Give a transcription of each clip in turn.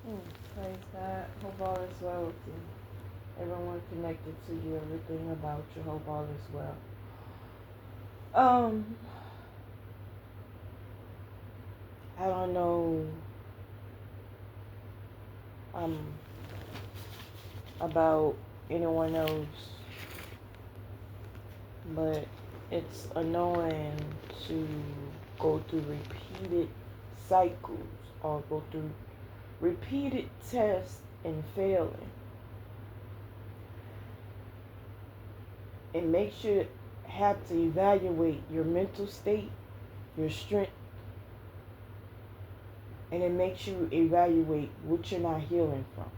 Praise God. Hope all is well with you. Everyone connected to you, everything about you. Hope all is well. Um, I don't know um about anyone else, but it's annoying to go through repeated cycles or go through repeated tests and failing. It makes you have to evaluate your mental state, your strength, and it makes you evaluate what you're not healing from.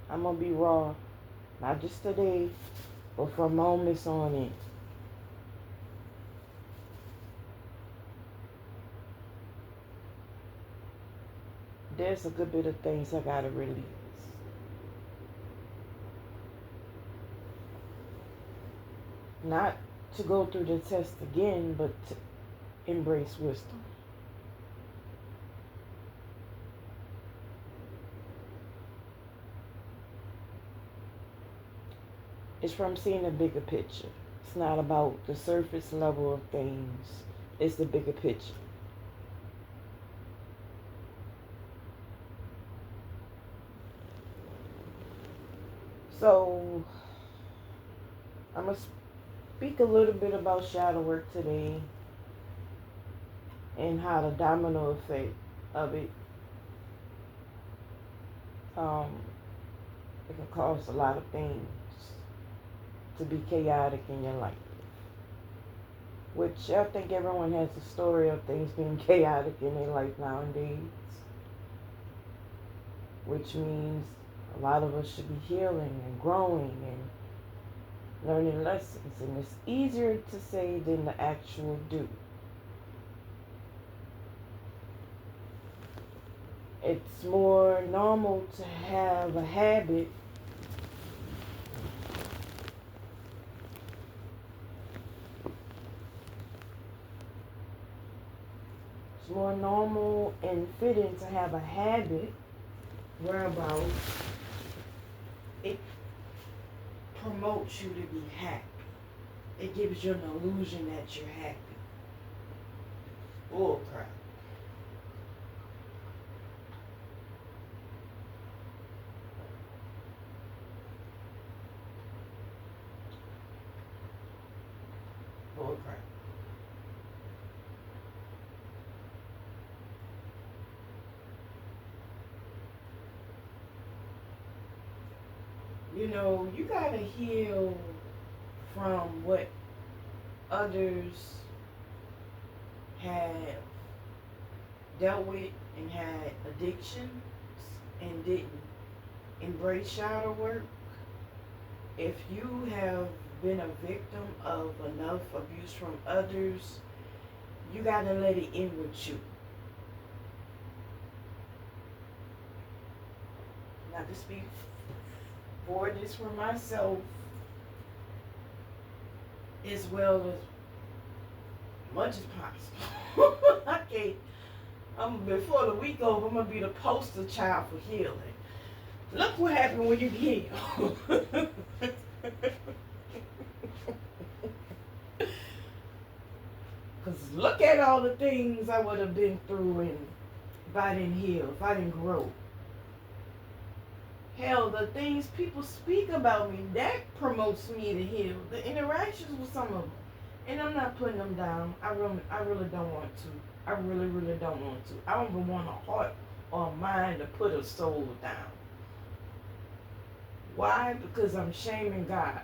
I'm gonna be raw, not just today, but for moments on end. There's a good bit of things I gotta release. Not to go through the test again, but to embrace wisdom. It's from seeing the bigger picture. It's not about the surface level of things. It's the bigger picture. So I'm gonna speak a little bit about shadow work today and how the domino effect of it um, it can cause a lot of things to be chaotic in your life. Which I think everyone has a story of things being chaotic in their life nowadays. Which means a lot of us should be healing and growing and learning lessons. And it's easier to say than to actual do. It's more normal to have a habit it's more normal and fitting to have a habit whereabout it promotes you to be happy. It gives you an illusion that you're happy. Bull crap. Bull crap. You know, you gotta heal from what others have dealt with and had addictions and didn't embrace shadow work. If you have been a victim of enough abuse from others, you gotta let it in with you. Not to speak for this for myself as well as much as possible. I can't. Before the week over, I'm gonna be the poster child for healing. Look what happened when you heal. Cause look at all the things I would have been through, and if I didn't heal, if I didn't grow. Hell, the things people speak about me, that promotes me to heal. The interactions with some of them. And I'm not putting them down. I really don't want to. I really, really don't want to. I don't even want a heart or a mind to put a soul down. Why? Because I'm shaming God.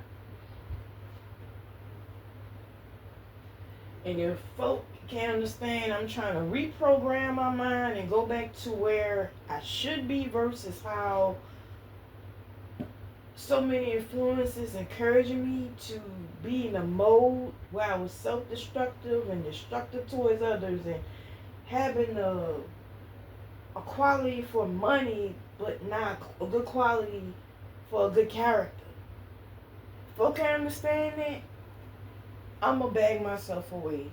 And if folk can't understand, I'm trying to reprogram my mind and go back to where I should be versus how so many influences encouraging me to be in a mode where I was self-destructive and destructive towards others and having a quality for money but not a good quality for a good character. Folk can't understand that, I'm gonna bag myself away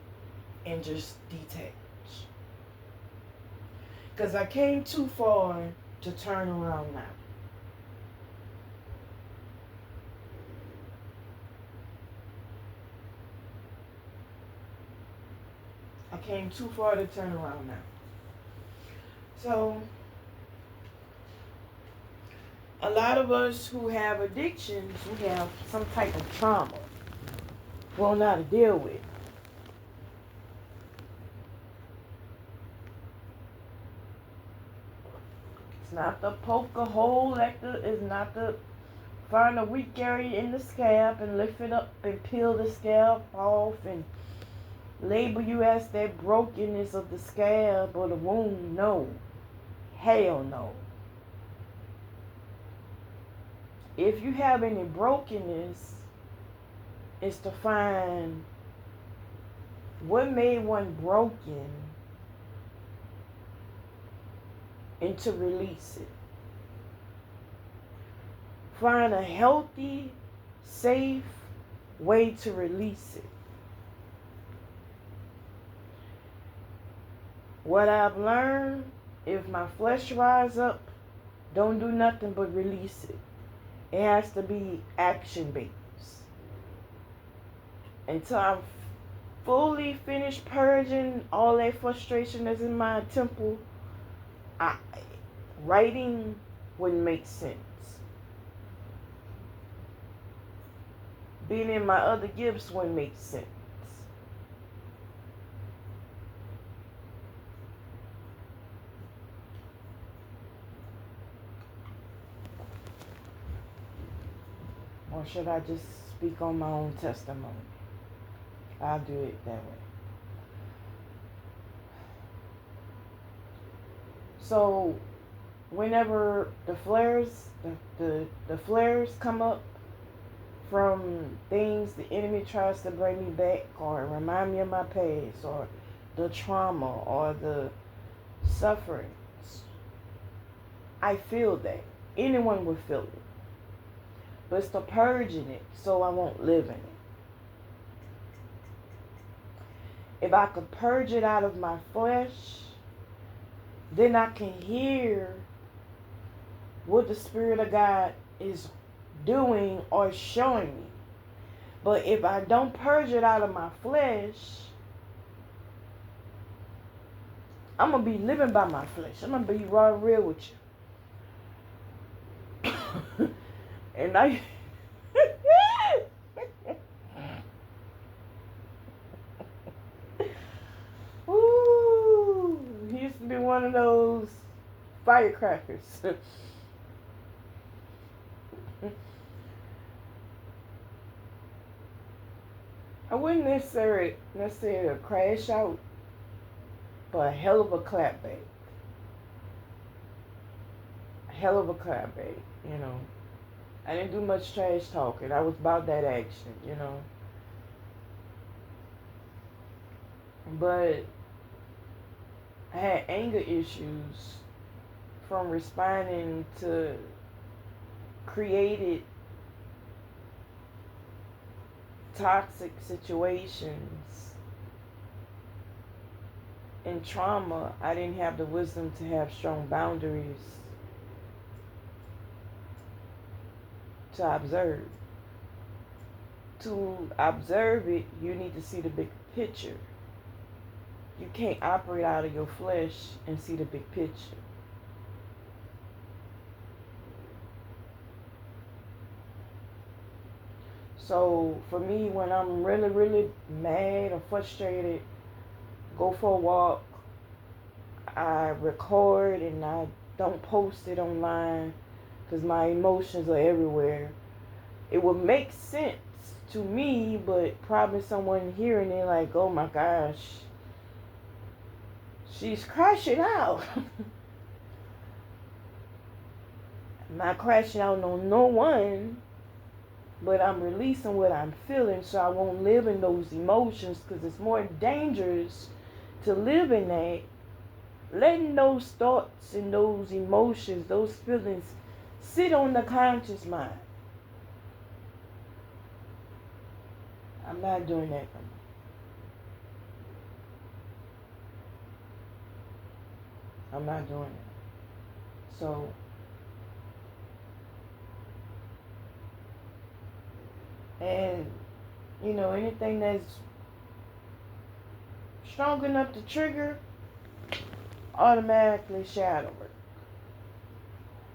and just detach. Because I came too far to turn around now. I came too far to turn around now. So, a lot of us who have addictions, we have some type of trauma we don't know how to deal with. It's not to poke a hole it's not to find a weak area in the scalp and lift it up and peel the scalp off and label you as that brokenness of the scalp or the wound. No. Hell no. If you have any brokenness, it's to find what made one broken and to release it. Find a healthy, safe way to release it. What I've learned, if my flesh rise up, don't do nothing but release it. It has to be action-based. Until I'm fully finished purging all that frustration that's in my temple, writing wouldn't make sense. Being in my other gifts wouldn't make sense. Or should I just speak on my own testimony? I'll do it that way. So, whenever the flares come up from things the enemy tries to bring me back or remind me of my past or the trauma or the sufferings, I feel that. Anyone would feel it. But it's the purging it so I won't live in it. If I could purge it out of my flesh, then I can hear what the Spirit of God is doing or showing me. But if I don't purge it out of my flesh, I'm going to be living by my flesh. I'm going to be raw and real with you. And I... Ooh, he used to be one of those firecrackers. I wouldn't necessarily a crash out, but a hell of a clapback. A hell of a clapback, you know. I didn't do much trash talking. I was about that action, you know. But I had anger issues from responding to created toxic situations and trauma. I didn't have the wisdom to have strong boundaries to observe. To observe it, you need to see the big picture. You can't operate out of your flesh and see the big picture. So for me, when I'm really, really mad or frustrated, go for a walk. I record and I don't post it online because my emotions are everywhere. It would make sense to me, but probably someone hearing it like, oh my gosh, she's crashing out. I'm not crashing out on no one, but I'm releasing what I'm feeling so I won't live in those emotions, because it's more dangerous to live in that. Letting those thoughts and those emotions, those feelings sit on the conscious mind. I'm not doing that. I'm not doing that. So, and anything that's strong enough to trigger, automatically shadow it.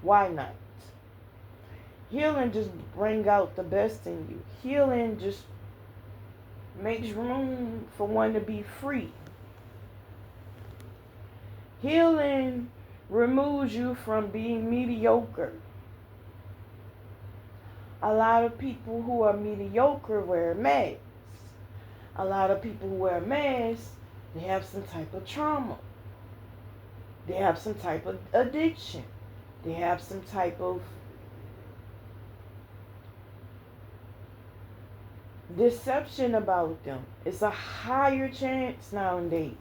Why not? Healing just bring out the best in you. Healing just makes room for one to be free. Healing removes you from being mediocre. A lot of people who are mediocre wear masks. A lot of people who wear masks, they have some type of trauma. They have some type of addiction. They have some type of deception about them. It's a higher chance nowadays.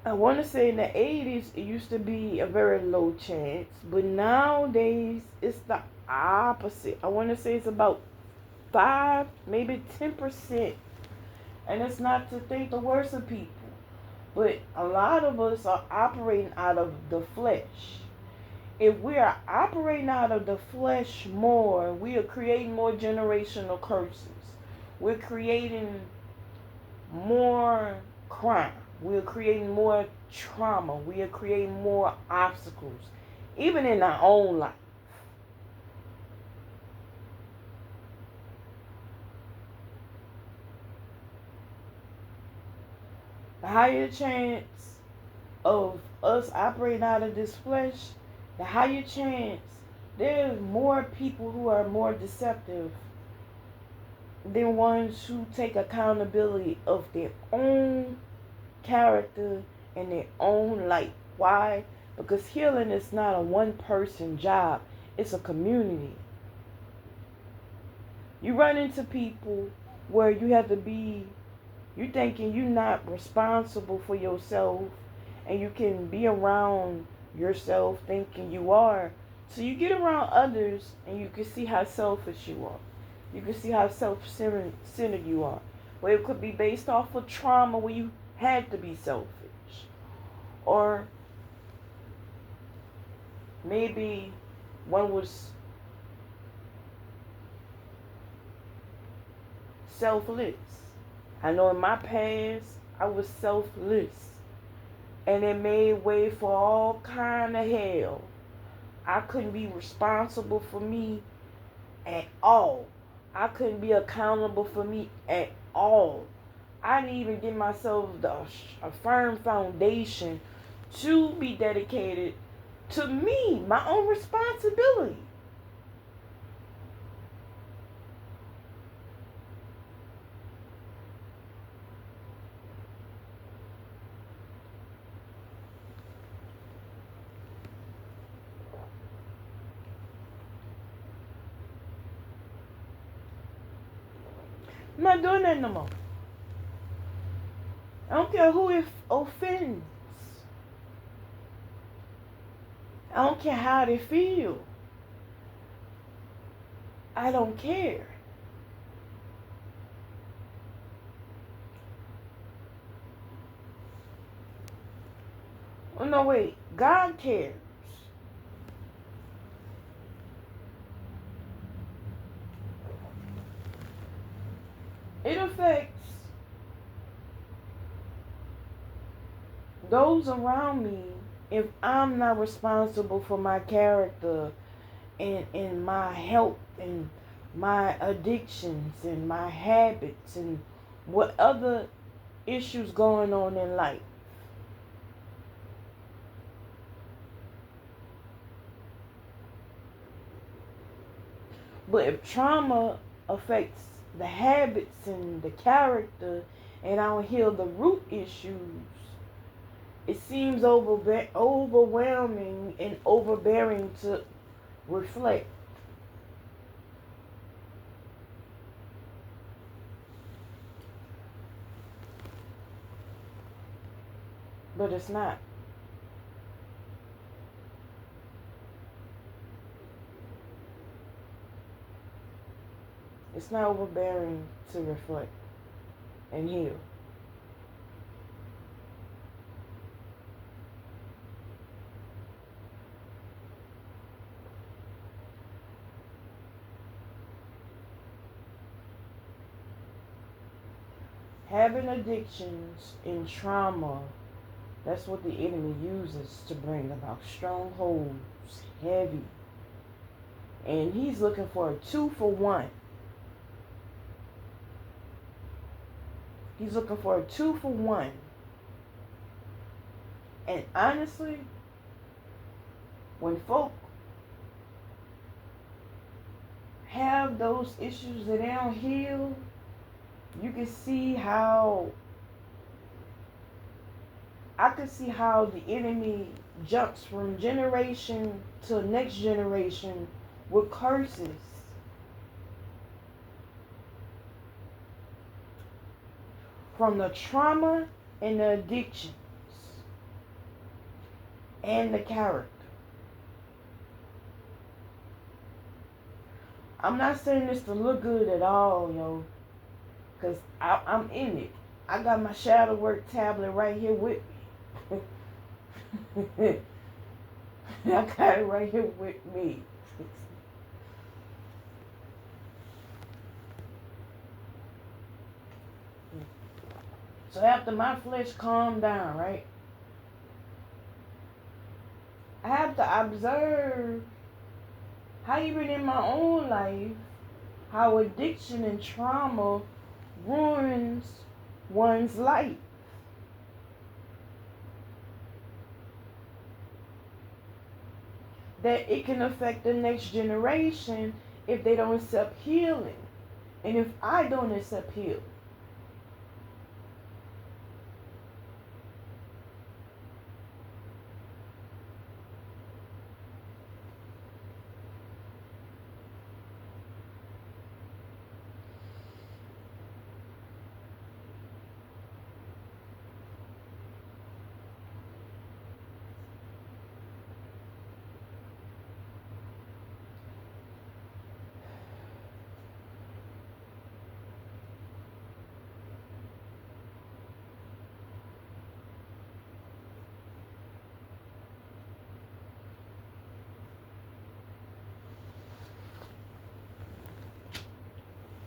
I want to say in the 80s, it used to be a very low chance. But nowadays, it's the opposite. I want to say it's about 5, maybe 10%. And it's not to think the worst of people. But a lot of us are operating out of the flesh. If we are operating out of the flesh more, we are creating more generational curses. We're creating more crime. We are creating more trauma. We are creating more obstacles, even in our own life. The higher chance of us operating out of this flesh, the higher chance there's more people who are more deceptive than ones who take accountability of their own character and their own life. Why? Because healing is not a one-person job. It's a community. You run into people where you have to be, you thinking you're not responsible for yourself, and you can be around yourself thinking you are. So you get around others and you can see how selfish you are. You can see how self-centered you are. Where it could be based off of trauma where you had to be selfish. Or maybe one was selfless. I know in my past I was selfless. And it made way for all kind of hell. I couldn't be responsible for me at all. I couldn't be accountable for me at all. I didn't even give myself a firm foundation to be dedicated to me, my own responsibility. I'm not doing that no more. I don't care who it offends. I don't care how they feel. I don't care. Oh, no, wait. God cares. It affects those around me if I'm not responsible for my character and my health and my addictions and my habits and what other issues going on in life. But if trauma affects the habits and the character and I don't heal the root issues, it seems overwhelming and overbearing to reflect. But it's not. It's not overbearing to reflect and heal. having addictions and trauma, that's what the enemy uses to bring about strongholds, heavy. And he's looking for a 2-for-1. He's looking for a 2-for-1. And honestly, when folk have those issues that they don't heal, you can see how I can see how the enemy jumps from generation to next generation with curses. From the trauma and the addictions and the character. I'm not saying this to look good at all, yo, because I'm in it. I got my shadow work tablet right here with me. I got it right here with me. So after my flesh calmed down, right, I have to observe how even in my own life, how addiction and trauma ruins one's life. That it can affect the next generation if they don't accept healing. And if I don't accept healing.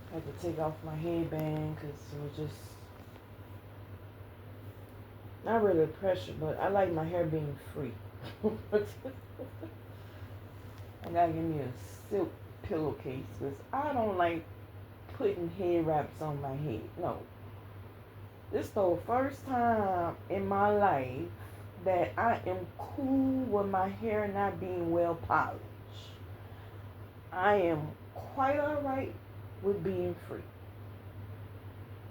I had to take off my headband because it was just not really pressure, but I like my hair being free. I gotta give me a silk pillowcase because I don't like putting head wraps on my head. No. This is the first time in my life that I am cool with my hair not being well polished. I am quite alright with being free.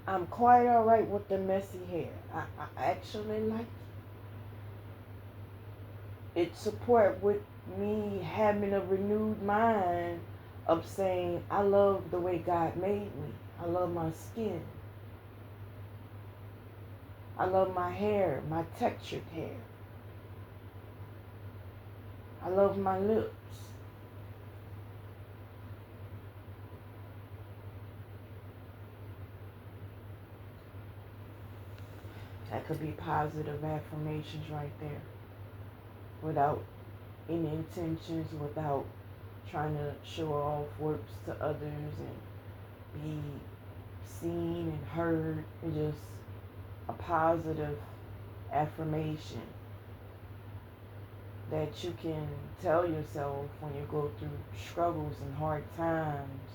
I'm quite alright with the messy hair. I actually like it. It support with me having a renewed mind of saying I love the way God made me. I love my skin. I love my hair, my textured hair. I love my lips. That could be positive affirmations right there. Without any intentions, without trying to show off works to others and be seen and heard. It's just a positive affirmation that you can tell yourself when you go through struggles and hard times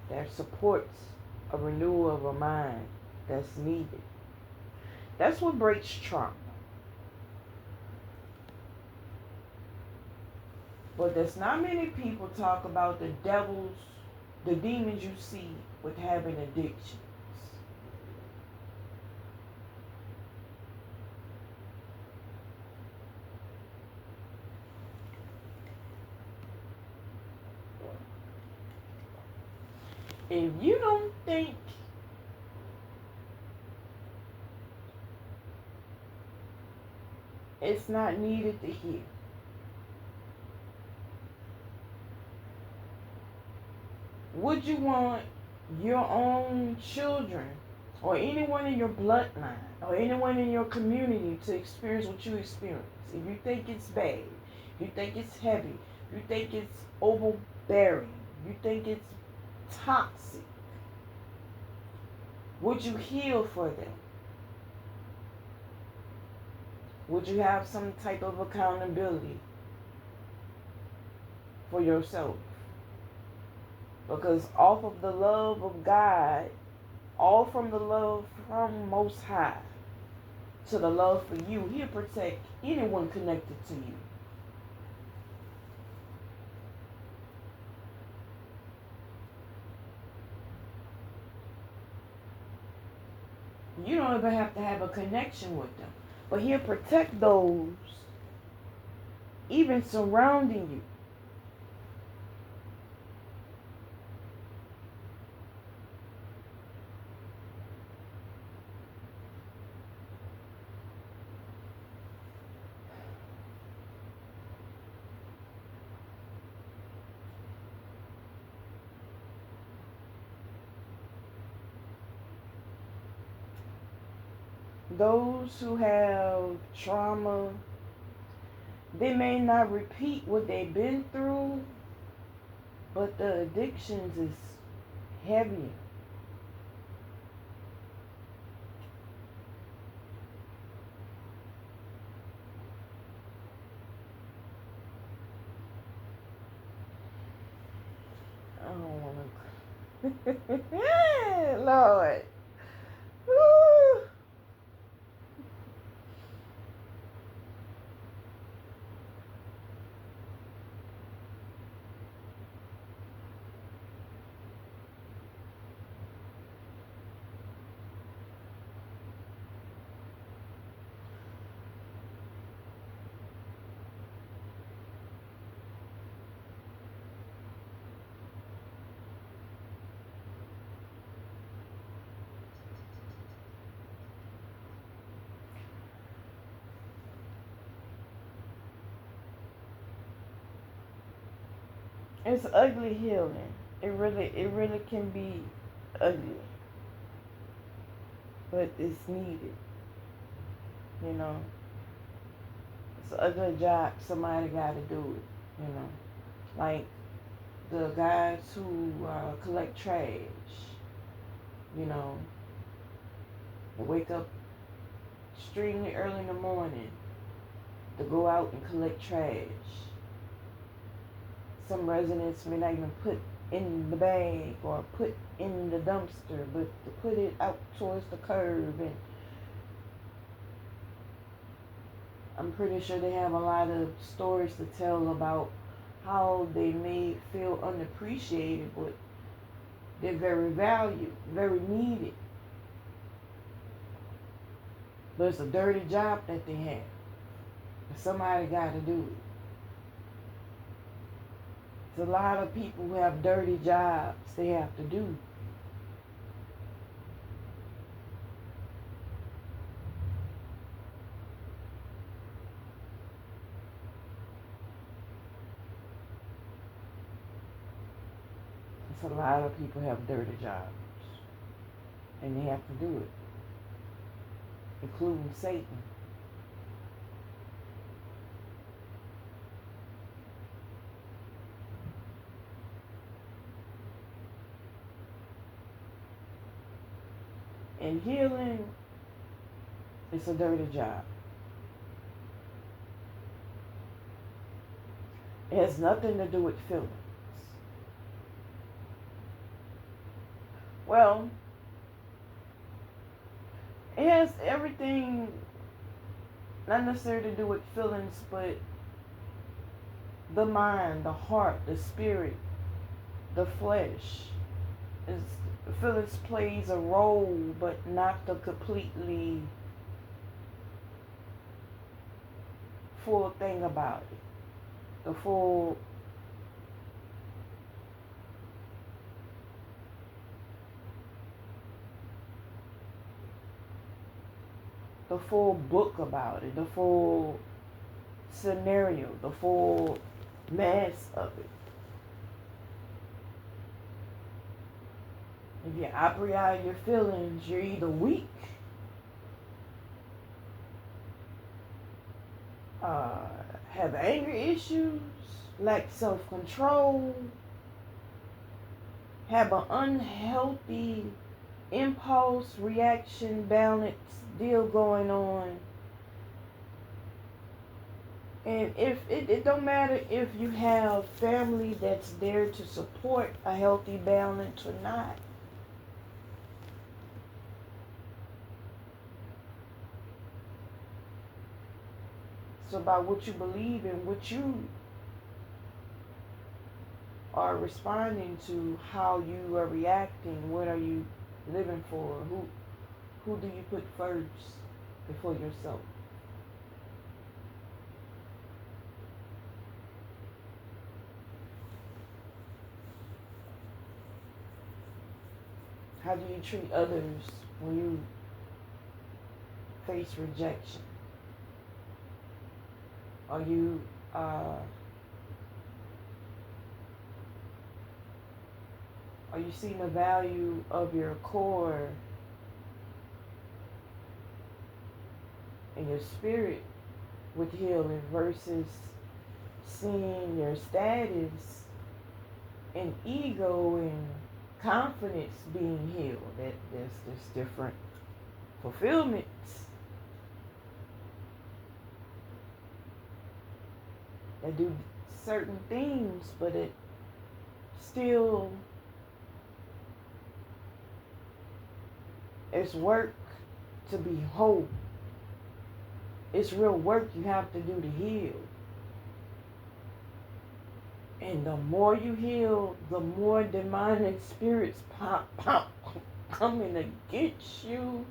that supports a renewal of a mind that's needed. That's what breaks trauma. But there's not many people talk about the devils, the demons you see with having addictions. If you don't think it's not needed to hear, would you want your own children or anyone in your bloodline or anyone in your community to experience what you experience? If you think it's bad, if you think it's heavy, if you think it's overbearing, if you think it's toxic, Would you heal for them? Would you have some type of accountability for yourself? Because off of the love of God, all from the love from Most High to the love for you, He'll protect anyone connected to you. You don't even have to have a connection with them, but He'll protect those even surrounding you. Those who have trauma, they may not repeat what they've been through, but the addictions is heavy. I don't want to. Lord. Woo. It's ugly healing. It really can be ugly, but it's needed. You know, it's an ugly job. Somebody got to do it. You know, like the guys who collect trash. You know, they wake up extremely early in the morning to go out and collect trash. Some residents may not even put in the bag or put in the dumpster, but to put it out towards the curb. And I'm pretty sure they have a lot of stories to tell about how they may feel unappreciated, but they're very valued, very needed. But it's a dirty job that they have. Somebody got to do it. There's a lot of people who have dirty jobs they have to do. There's a lot of people have dirty jobs. And they have to do it. Including Satan. And healing is a dirty job. It has nothing to do with feelings. Well, it has everything, not necessarily to do with feelings, but the mind, the heart, the spirit, the flesh. Feelings plays a role, but not the completely full thing about it. The full book about it, the full scenario, the full mass of it. If you operate out of your feelings, you're either weak, have anger issues, lack self-control, have an unhealthy impulse, reaction, balance deal going on. And if it don't matter if you have family that's there to support a healthy balance or not. It's about what you believe and what you are responding to, how you are reacting, what are you living for, who do you put first before yourself. How do you treat others when you face rejection? Are you seeing the value of your core and your spirit with healing versus seeing your status and ego and confidence being healed? There's different fulfillments that do certain things, but it still is work to be whole. It's real work you have to do to heal. And the more you heal, the more demonic spirits pop coming against you.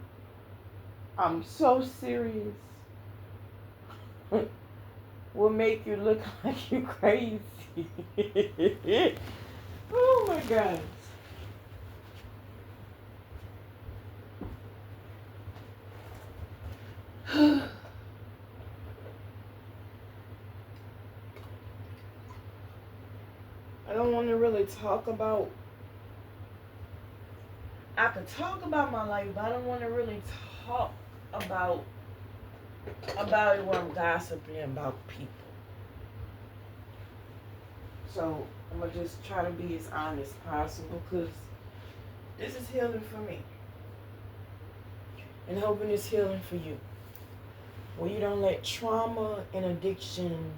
I'm so serious. Will make you look like you crazy. Oh my God. I don't want to really talk about, I could talk about my life, but I don't want to really talk about it when I'm gossiping about people. So I'm going to just try to be as honest as possible, because this is healing for me. And hoping it's healing for you. Where you don't let trauma and addiction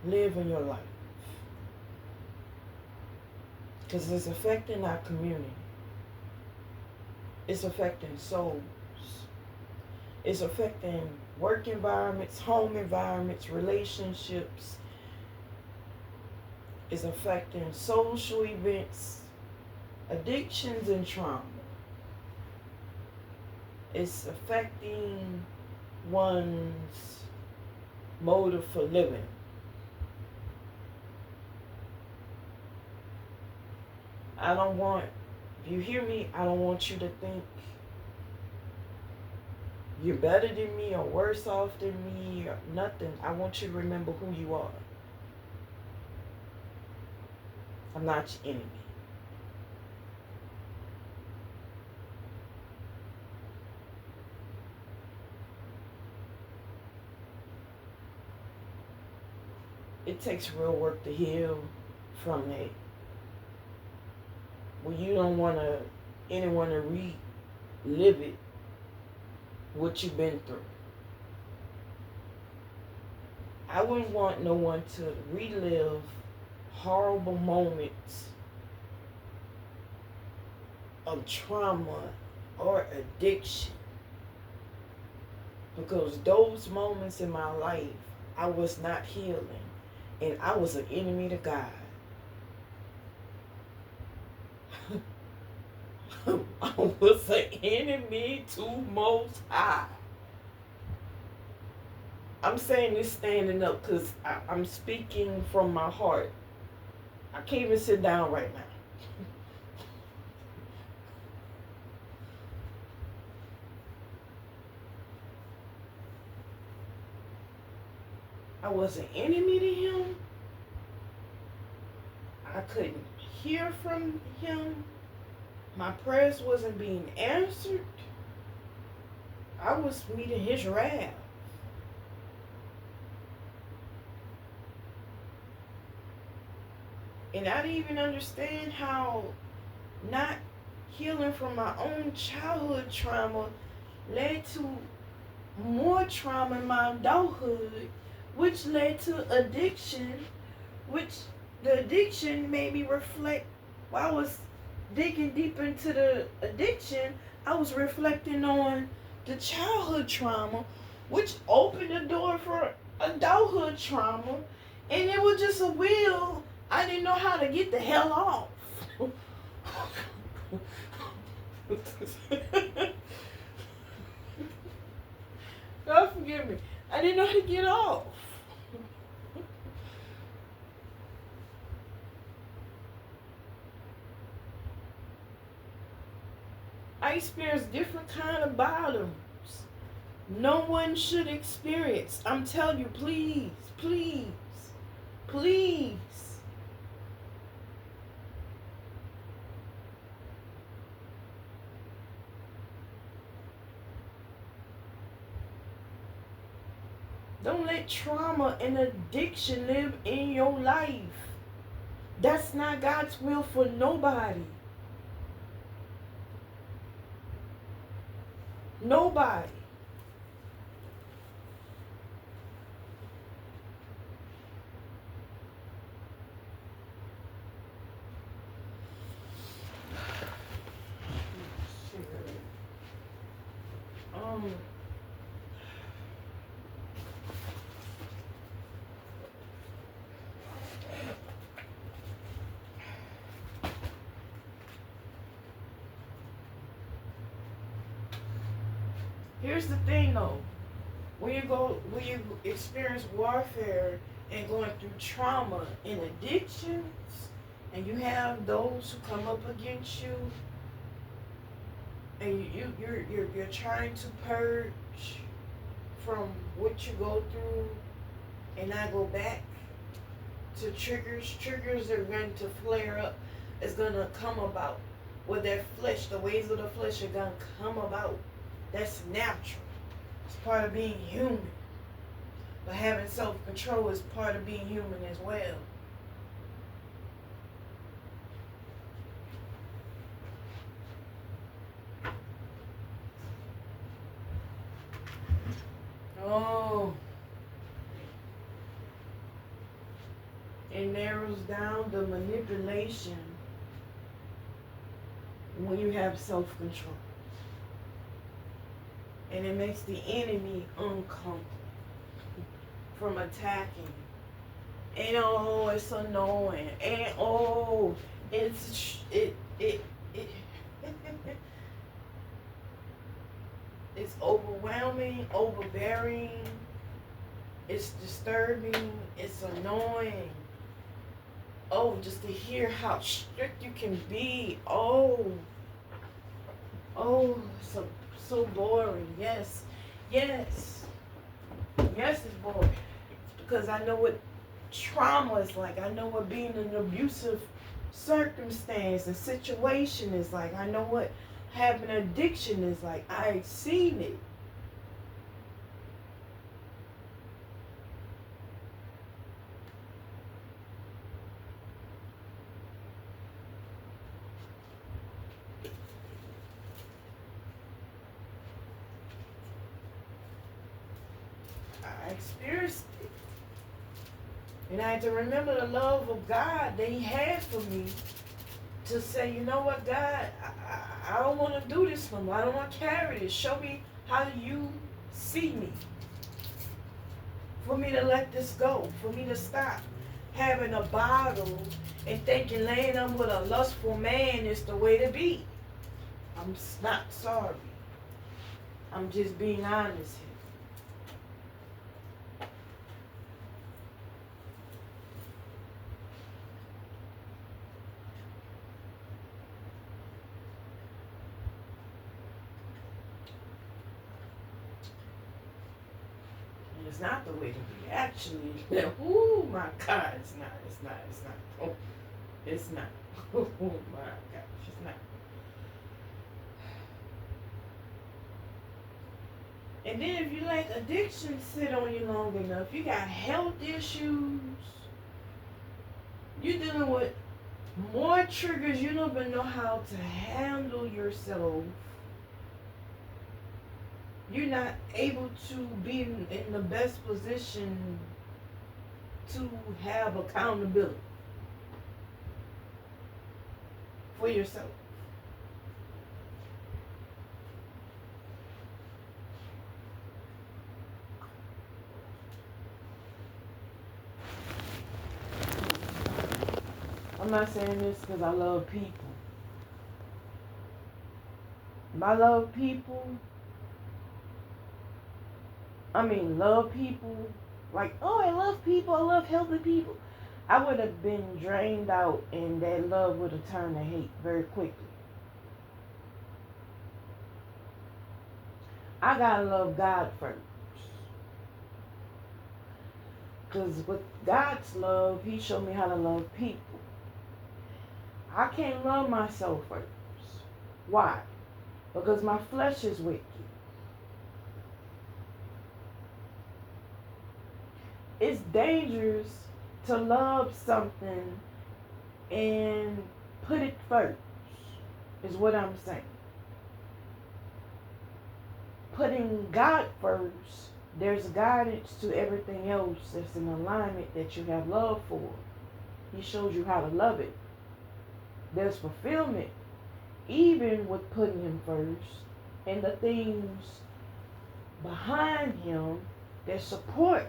live in your life. Because it's affecting our community. It's affecting souls. It's affecting work environments, home environments, relationships. It's affecting social events, addictions, and trauma. It's affecting one's motive for living. I don't want, if you hear me, I don't want you to think you're better than me or worse off than me or nothing. I want you to remember who you are. I'm not your enemy. It takes real work to heal from that. Well, you don't want anyone to relive it, what you've been through. I wouldn't want no one to relive horrible moments of trauma or addiction, because those moments in my life, I was not healing, and I was an enemy to God. I was an enemy to Most High. I'm saying this standing up because I'm speaking from my heart. I can't even sit down right now. I was an enemy to him. I couldn't hear from him. My prayers wasn't being answered. I was meeting his wrath. And I didn't even understand how not healing from my own childhood trauma led to more trauma in my adulthood, which led to addiction, which the addiction made me reflect. While I was digging deep into the addiction, I was reflecting on the childhood trauma, which opened the door for adulthood trauma, and it was just a wheel I didn't know how to get the hell off. God forgive me. I didn't know how to get off. I experienced different kind of bottoms no one should experience. I'm telling you, please, please, please. Don't let trauma and addiction live in your life. That's not God's will for nobody. Nobody. Here's the thing though. When you experience warfare and going through trauma and addictions, and you have those who come up against you, and you're trying to purge from what you go through, and I go back to triggers are going to flare up. It's gonna come about with that flesh. The ways of the flesh are gonna come about. That's natural. It's part of being human. But having self-control is part of being human as well. Oh. It narrows down the manipulation when you have self-control. And it makes the enemy uncomfortable from attacking. And oh, it's annoying. And oh, it's it's overwhelming, overbearing. It's disturbing. It's annoying. Oh, just to hear how strict you can be. Oh, so boring. Yes, yes, yes, it's boring. Because I know what trauma is like. I know what being in an abusive circumstance and situation is like. I know what having addiction is like. I've seen it. I experienced it. And I had to remember the love of God that He had for me to say, you know what, God, I don't want to do this no more. I don't want to carry this. Show me how you see me. For me to let this go. For me to stop having a bottle and thinking laying up with a lustful man is the way to be. I'm not sorry. I'm just being honest here. It's not the way to be. Actually, oh my God, it's not. Oh, it's not. Oh my gosh, it's not. And then if you let addiction sit on you long enough, you got health issues. You're dealing with more triggers, you don't even know how to handle yourself. You're not able to be in the best position to have accountability for yourself. I'm not saying this because I love people. If I love people, love people, like, oh, I love people, I love healthy people, I would have been drained out and that love would have turned to hate very quickly. I gotta love God first. Because with God's love, He showed me how to love people. I can't love myself first. Why? Because my flesh is wicked. It's dangerous to love something and put it first, is what I'm saying. Putting God first, there's guidance to everything else that's in alignment that you have love for. He shows you how to love it. There's fulfillment, even with putting Him first, and the things behind Him that support.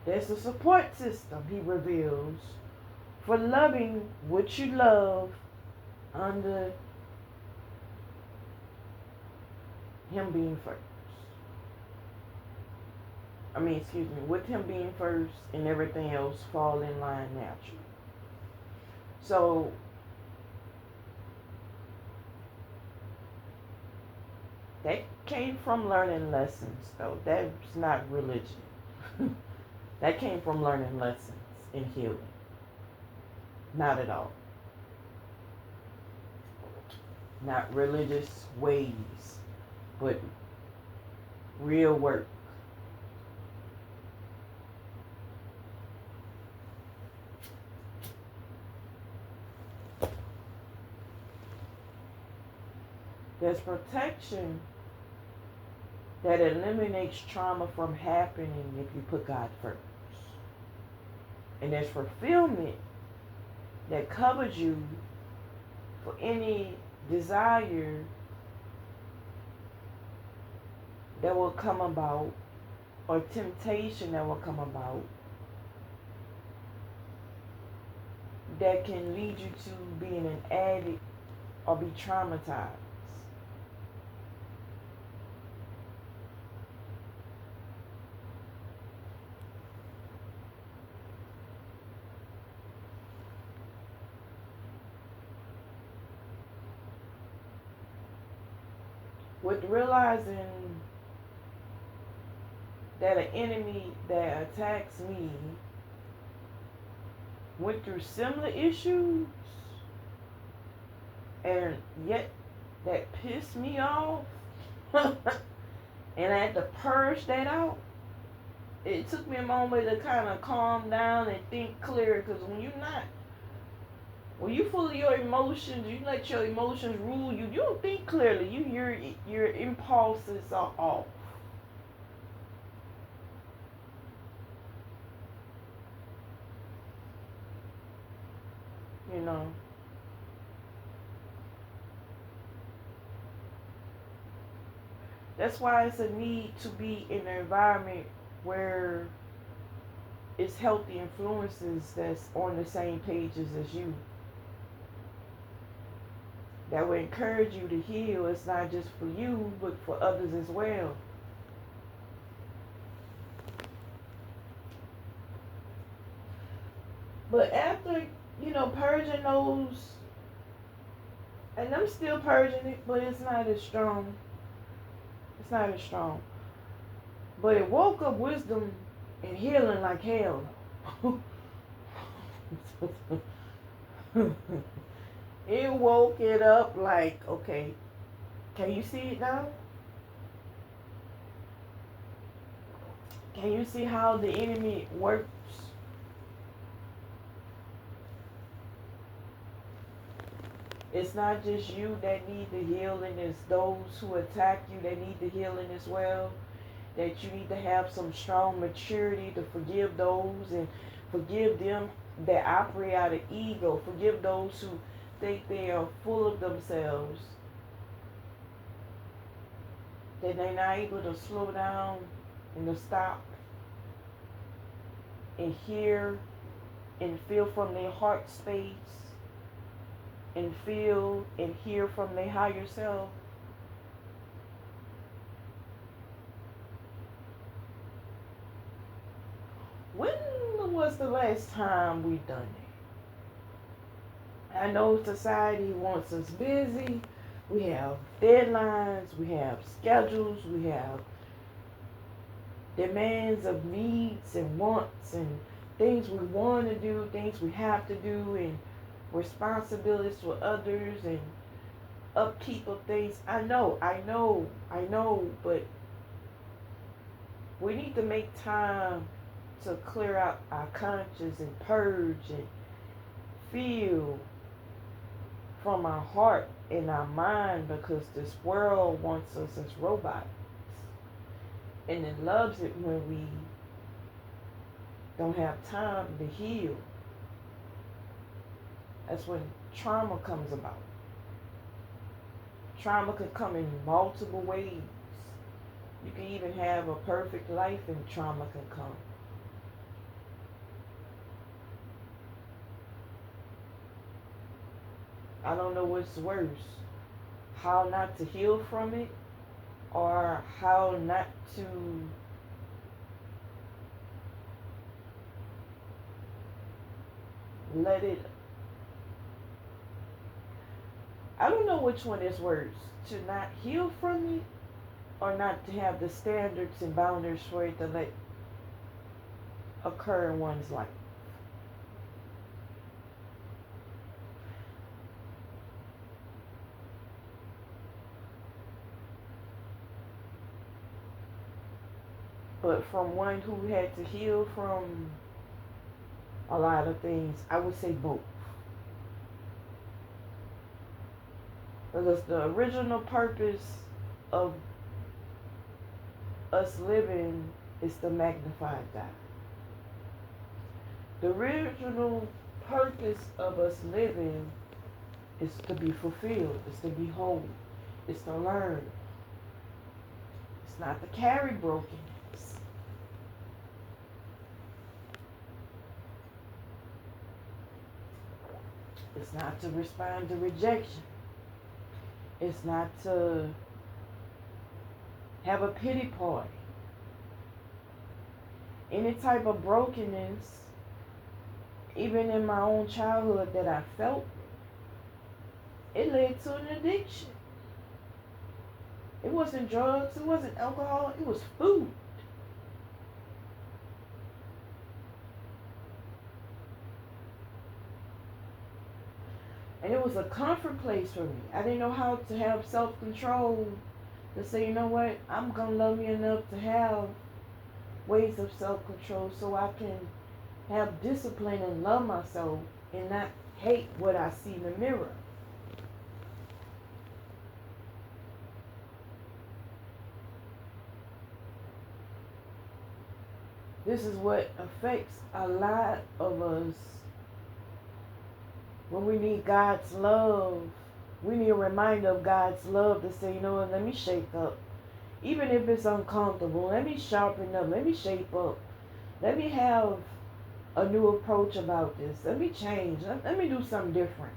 There's a support system He reveals for loving what you love under Him being first. With Him being first and everything else fall in line naturally. So, that came from learning lessons, though. That's not religion. That came from learning lessons in healing. Not at all. Not religious ways, but real work. There's protection that eliminates trauma from happening if you put God first. And there's fulfillment that covers you for any desire that will come about or temptation that will come about that can lead you to being an addict or be traumatized. With realizing that an enemy that attacks me went through similar issues and yet that pissed me off and I had to purge that out. It took me a moment to kind of calm down and think clear, because when you full of your emotions, you let your emotions rule you. You don't think clearly. Your impulses are off. You know. That's why it's a need to be in an environment where it's healthy influences that's on the same pages as you. That will encourage you to heal. It's not just for you, but for others as well. But after, purging those, and I'm still purging it, but it's not as strong. It's not as strong. But it woke up wisdom and healing like hell. It woke it up like, okay, can you see it now? Can you see how the enemy works It's not just you that need the healing, it's those who attack you that need the healing as well. That you need to have some strong maturity to forgive those and forgive them that operate out of ego. Forgive those who think they are full of themselves. That they're not able to slow down and to stop and hear and feel from their heart space and feel and hear from their higher self. When was the last time we done it? I know society wants us busy. We have deadlines, we have schedules, we have demands of needs and wants and things we want to do, things we have to do, and responsibilities for others and upkeep of things. I know, but we need to make time to clear out our conscience and purge and feel from our heart and our mind, because this world wants us as robots and it loves it when we don't have time to heal. That's when trauma comes about. Trauma can come in multiple ways. You can even have a perfect life and trauma can come. I don't know what's worse. How not to heal from it, or how not to let it. I don't know which one is worse. To not heal from it, or not to have the standards and boundaries for it to let occur in one's life. But from one who had to heal from a lot of things, I would say both. Because the original purpose of us living is to magnify God. The original purpose of us living is to be fulfilled, is to be whole, is to learn. It's not to carry brokenness. It's not to respond to rejection. It's not to have a pity party. Any type of brokenness, even in my own childhood that I felt, it led to an addiction. It wasn't drugs, it wasn't alcohol, it was food. And it was a comfort place for me. I didn't know how to have self-control to say, you know what, I'm going to love me enough to have ways of self-control so I can have discipline and love myself and not hate what I see in the mirror. This is what affects a lot of us. When we need God's love, we need a reminder of God's love to say, you know what, let me shake up. Even if it's uncomfortable, let me sharpen up, let me shape up. Let me have a new approach about this. Let me change. Let me do something different.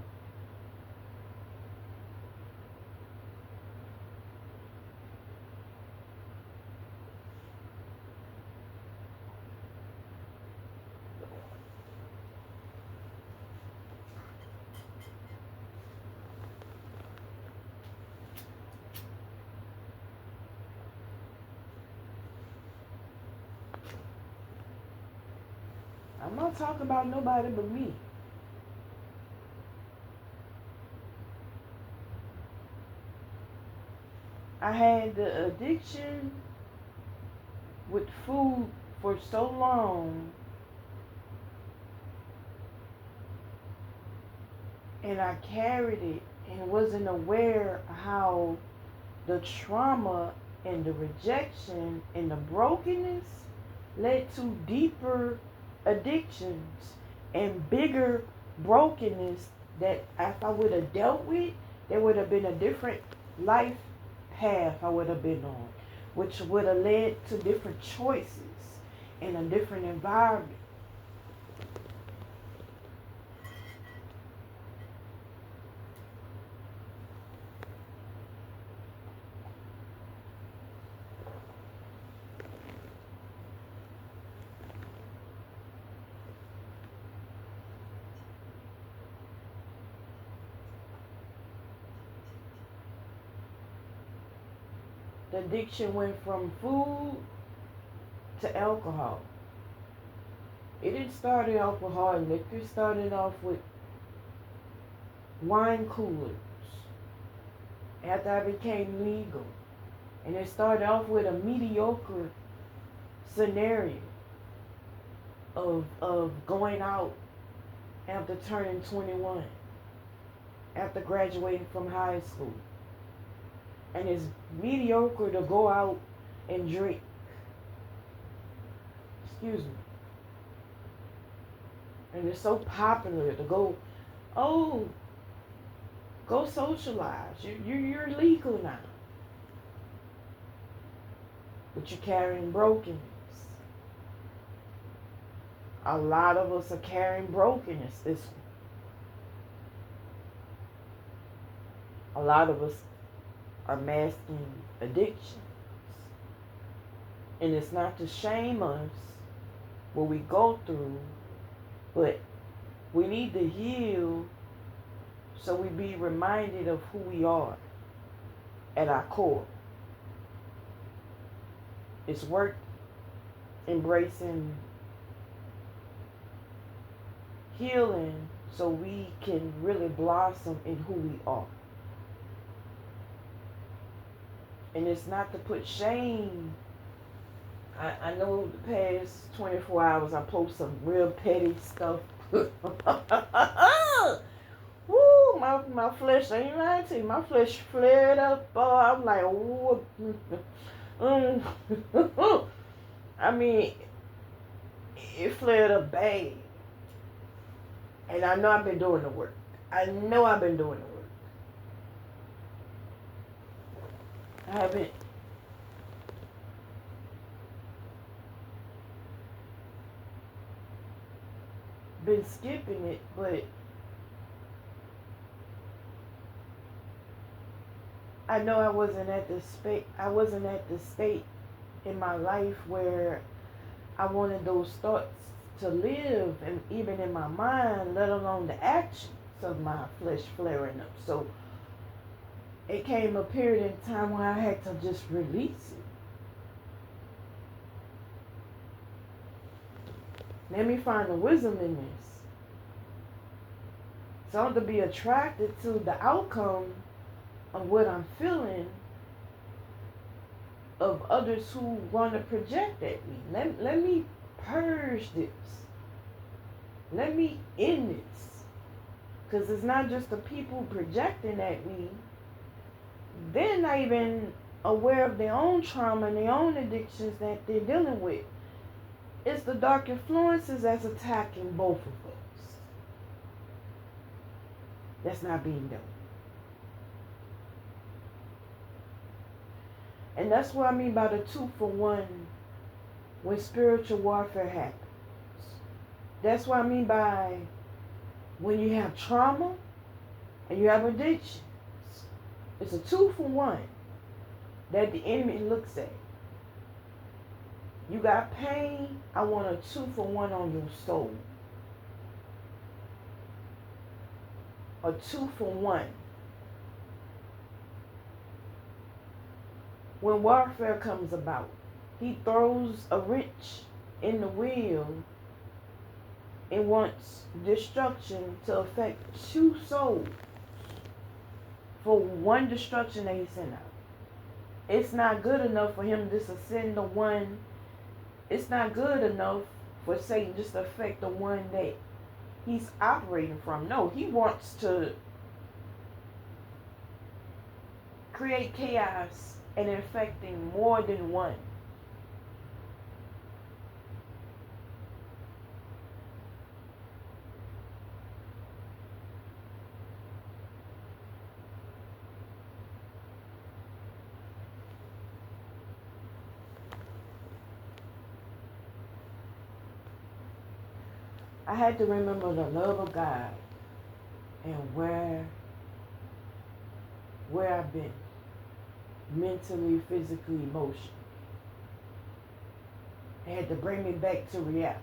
I'm not talking about nobody but me. I had the addiction with food for so long and I carried it and wasn't aware how the trauma and the rejection and the brokenness led to deeper addictions and bigger brokenness that if I would have dealt with, there would have been a different life path I would have been on, which would have led to different choices in a different environment. The addiction went from food to alcohol. It didn't start with alcohol and liquor. It started off with wine coolers after I became legal. And it started off with a mediocre scenario of going out after turning 21, after graduating from high school. And it's mediocre to go out and drink. Excuse me. And it's so popular to go, oh, go socialize. You're legal now. But you're carrying brokenness. A lot of us are carrying brokenness this way. A lot of us are masking addictions. And it's not to shame us what we go through, but we need to heal so we be reminded of who we are at our core. It's worth embracing healing so we can really blossom in who we are. And it's not to put shame. I know the past 24 hours I post some real petty stuff. Woo, my flesh, I ain't lying to you, my flesh flared up. Oh, I'm like, I mean, it flared up bad. And I know I've been doing the work. I know I've been doing the work. I haven't been skipping it, but I know I wasn't at the state in my life where I wanted those thoughts to live, and even in my mind, let alone the actions of my flesh flaring up. So it came a period in time where I had to just release it. Let me find the wisdom in this. So I have to be attracted to the outcome of what I'm feeling of others who want to project at me. Let me purge this. Let me end this. Because it's not just the people projecting at me. They're not even aware of their own trauma and their own addictions that they're dealing with. It's the dark influences that's attacking both of us. That's not being done. And that's what I mean by the 2-for-1 when spiritual warfare happens. That's what I mean by when you have trauma and you have addictions. It's a 2-for-1 that the enemy looks at. You got pain, I want a 2-for-1 on your soul. A 2-for-1. When warfare comes about, he throws a wrench in the wheel and wants destruction to affect 2 souls for 1 destruction that he sent out. It's not good enough for him just to send the one. It's not good enough for Satan just to affect the one that he's operating from. No, he wants to create chaos and infecting more than one. I had to remember the love of God and where I've been mentally, physically, emotionally. It had to bring me back to reality.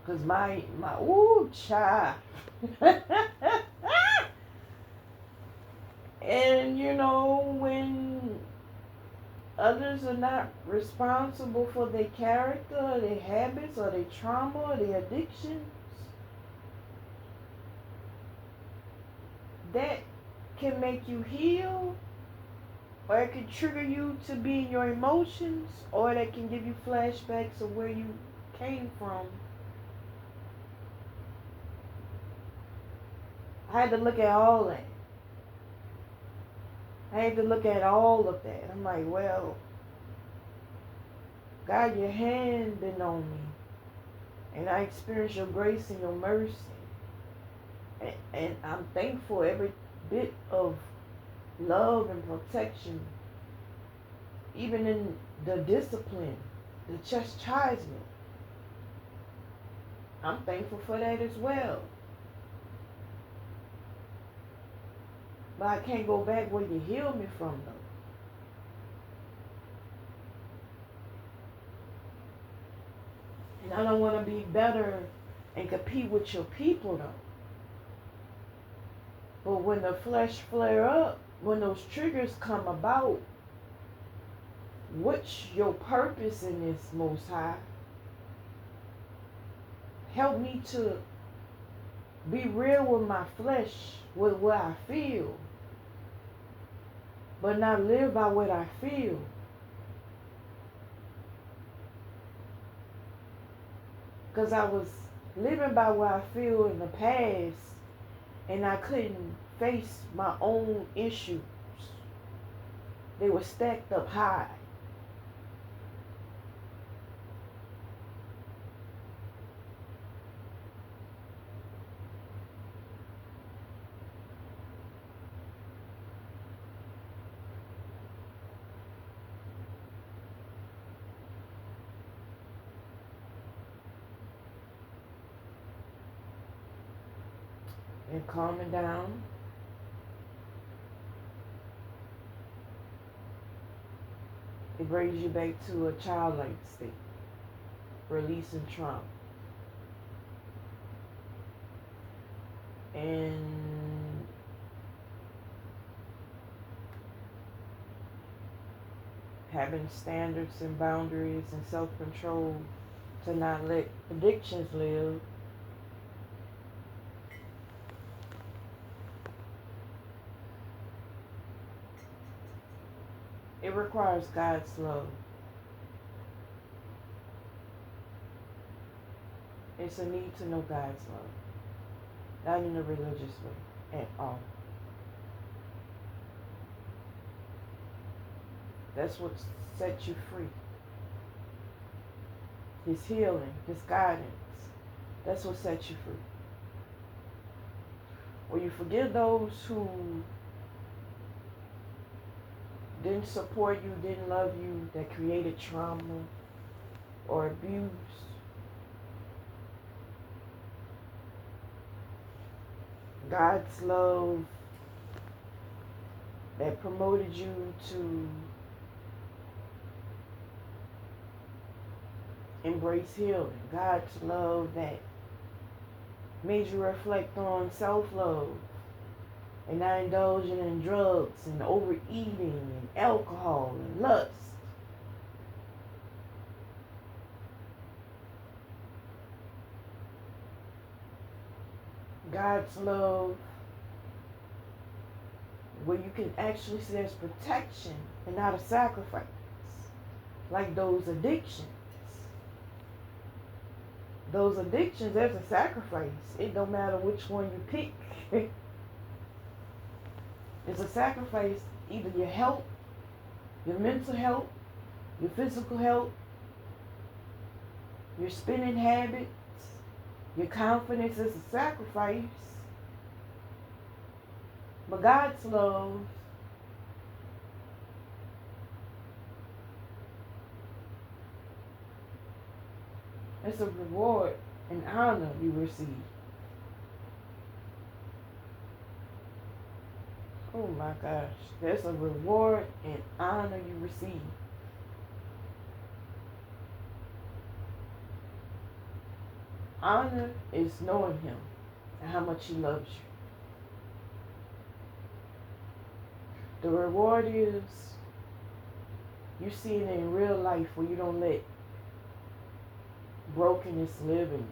Cause my ooh child. And you know, when others are not responsible for their character, or their habits, or their trauma, or their addictions, that can make you heal, or it can trigger you to be in your emotions, or that can give you flashbacks of where you came from. I had to look at all that. I had to look at all of that. I'm like, well, God, your hand been on me. And I experienced your grace and your mercy. And I'm thankful every bit of love and protection, even in the discipline, the chastisement. I'm thankful for that as well. But I can't go back where you healed me from, though. And I don't want to be better and compete with your people, though. But when the flesh flare up, when those triggers come about, what's your purpose in this, Most High? Help me to be real with my flesh, with what I feel, but not live by what I feel. Because I was living by what I feel in the past, and I couldn't face my own issues. They were stacked up high. And calming down. It brings you back to a childlike state, releasing trauma. And having standards and boundaries and self-control to not let addictions live. It requires God's love. It's a need to know God's love. Not in a religious way at all. That's what sets you free. His healing, His guidance. That's what sets you free. When you forgive those who didn't support you, didn't love you, that created trauma or abuse, God's love that promoted you to embrace healing. God's love that made you reflect on self-love and not indulging in drugs and overeating and alcohol and lust. God's love where you can actually see there's protection and not a sacrifice, like those addictions. those addictions, there's a sacrifice. It don't matter which one you pick. It's a sacrifice, either your health, your mental health, your physical health, your spending habits, your confidence is a sacrifice. But God's love, it's a reward and honor you receive. Oh my gosh, there's a reward and honor you receive. Honor is knowing Him and how much He loves you. The reward is you see it in real life where you don't let brokenness live in you.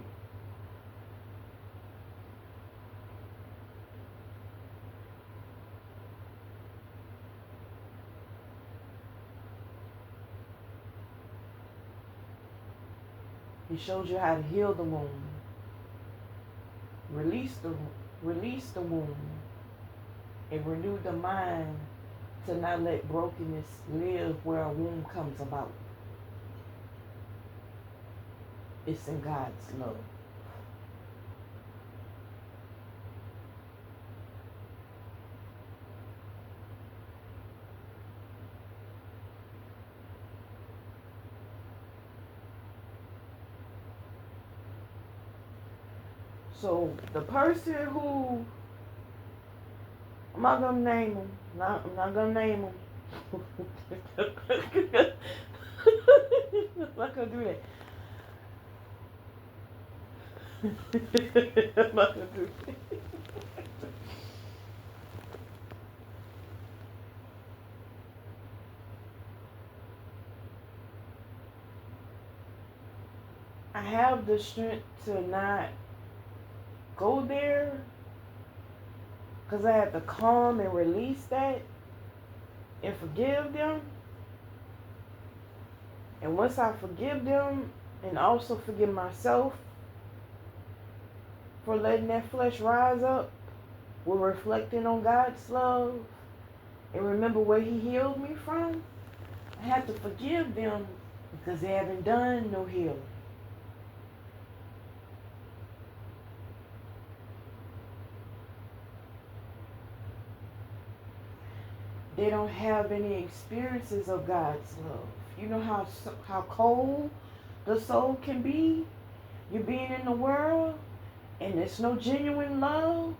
He shows you how to heal the wound, release the wound, and renew the mind to not let brokenness live where a wound comes about. It's in God's love. So the person who, I'm not gonna name him. I'm not gonna name him. I'm not gonna do that. I'm not gonna do that. I have the strength to not go there because I have to calm and release that and forgive them. And once I forgive them and also forgive myself for letting that flesh rise up, we're reflecting on God's love and remember where He healed me from. I have to forgive them because they haven't done no healing. They don't have any experiences of God's love. You know how cold the soul can be? You're being in the world and there's no genuine love.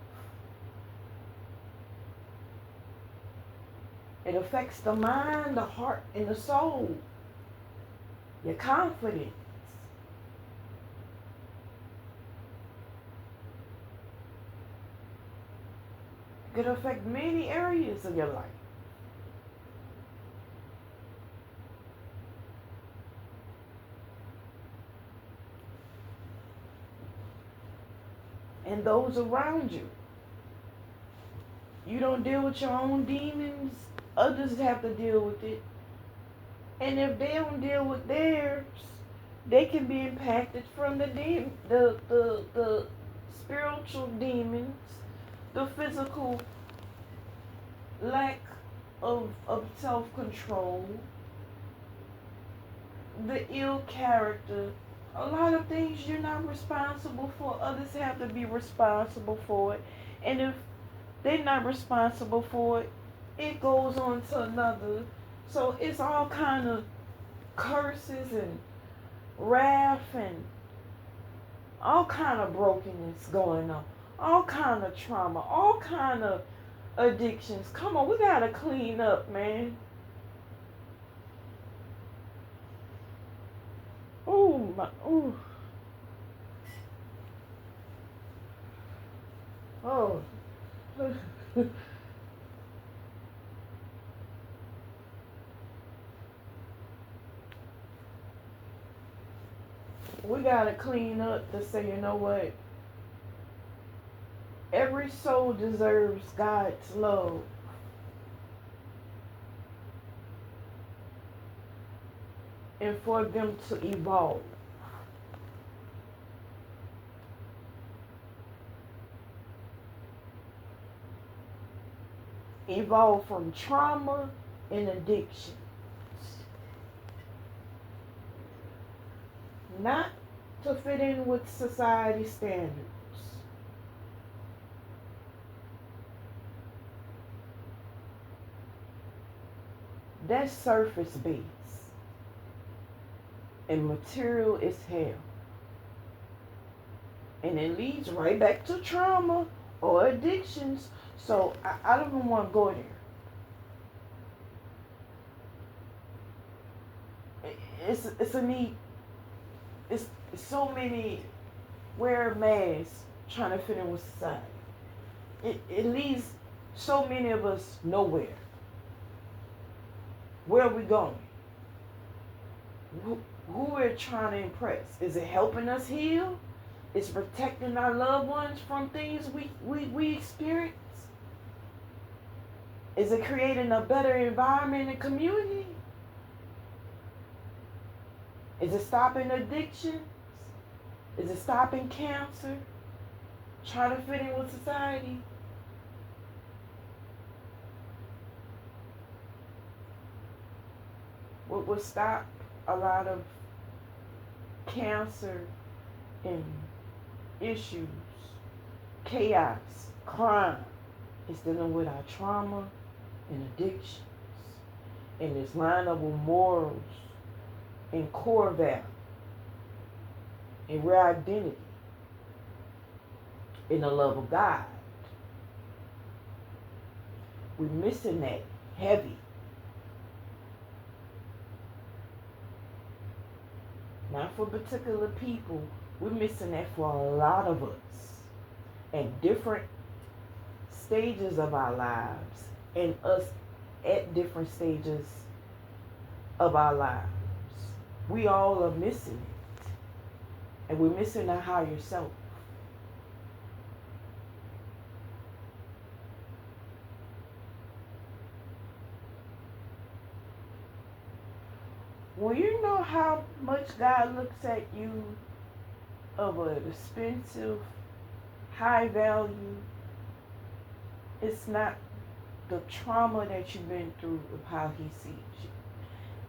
It affects the mind, the heart, and the soul. Your confidence. It could affect many areas of your life. And those around you. You don't deal with your own demons, others have to deal with it. And if they don't deal with theirs, they can be impacted from the spiritual demons, the physical lack of self-control, the ill character. A lot of things you're not responsible for, others have to be responsible for it. And if they're not responsible for it, it goes on to another. So it's all kind of curses and wrath and all kind of brokenness going on. All kind of trauma, all kind of addictions. Come on, we gotta clean up, man. Oh my, oh. Oh. We gotta clean up to say, you know what? Every soul deserves God's love. And for them to evolve. evolved from trauma and addiction. Not to fit in with society standards. That's surface base. And material is hell. And it leads right back to trauma or addictions. So I don't even want to go there. It's a need. It's so many wear masks trying to fit in with society. It leads so many of us nowhere. Where are we going? Who we're trying to impress? Is it helping us heal? Is it protecting our loved ones from things we experience? Is it creating a better environment and community? Is it stopping addictions? Is it stopping cancer? Trying to fit in with society? What will stop a lot of cancer and issues, chaos, crime, is dealing with our trauma and addictions, and this line up with morals and core value and real identity in the love of God. We're missing that heavy. Not for particular people. We're missing that for a lot of us at different stages of our lives, and us at different stages of our lives. We all are missing it. And we're missing our higher self. Well, you know how much God looks at you of an expensive, high value. It's not the trauma that you've been through of how He sees you.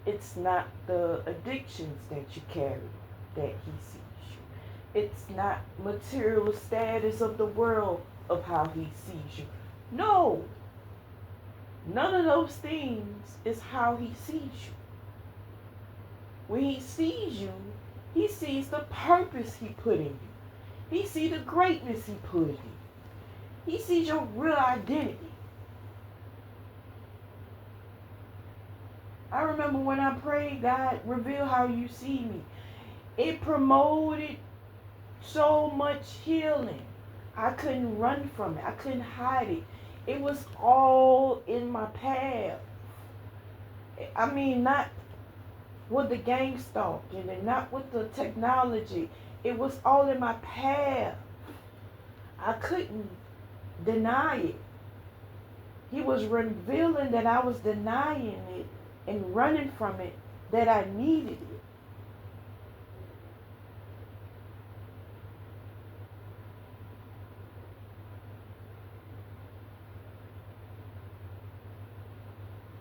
It's not the addictions that you carry that He sees you. It's not material status of the world of how He sees you. No. None of those things is how He sees you. When He sees you, He sees the purpose He put in you. He sees the greatness He put in you. He sees your real identity. I remember when I prayed, God, reveal how you see me. It promoted so much healing. I couldn't run from it. I couldn't hide it. It was all in my path. I mean, not with the gang stalking and not with the technology. It was all in my path. I couldn't deny it. He was revealing that I was denying it and running from it, that I needed it.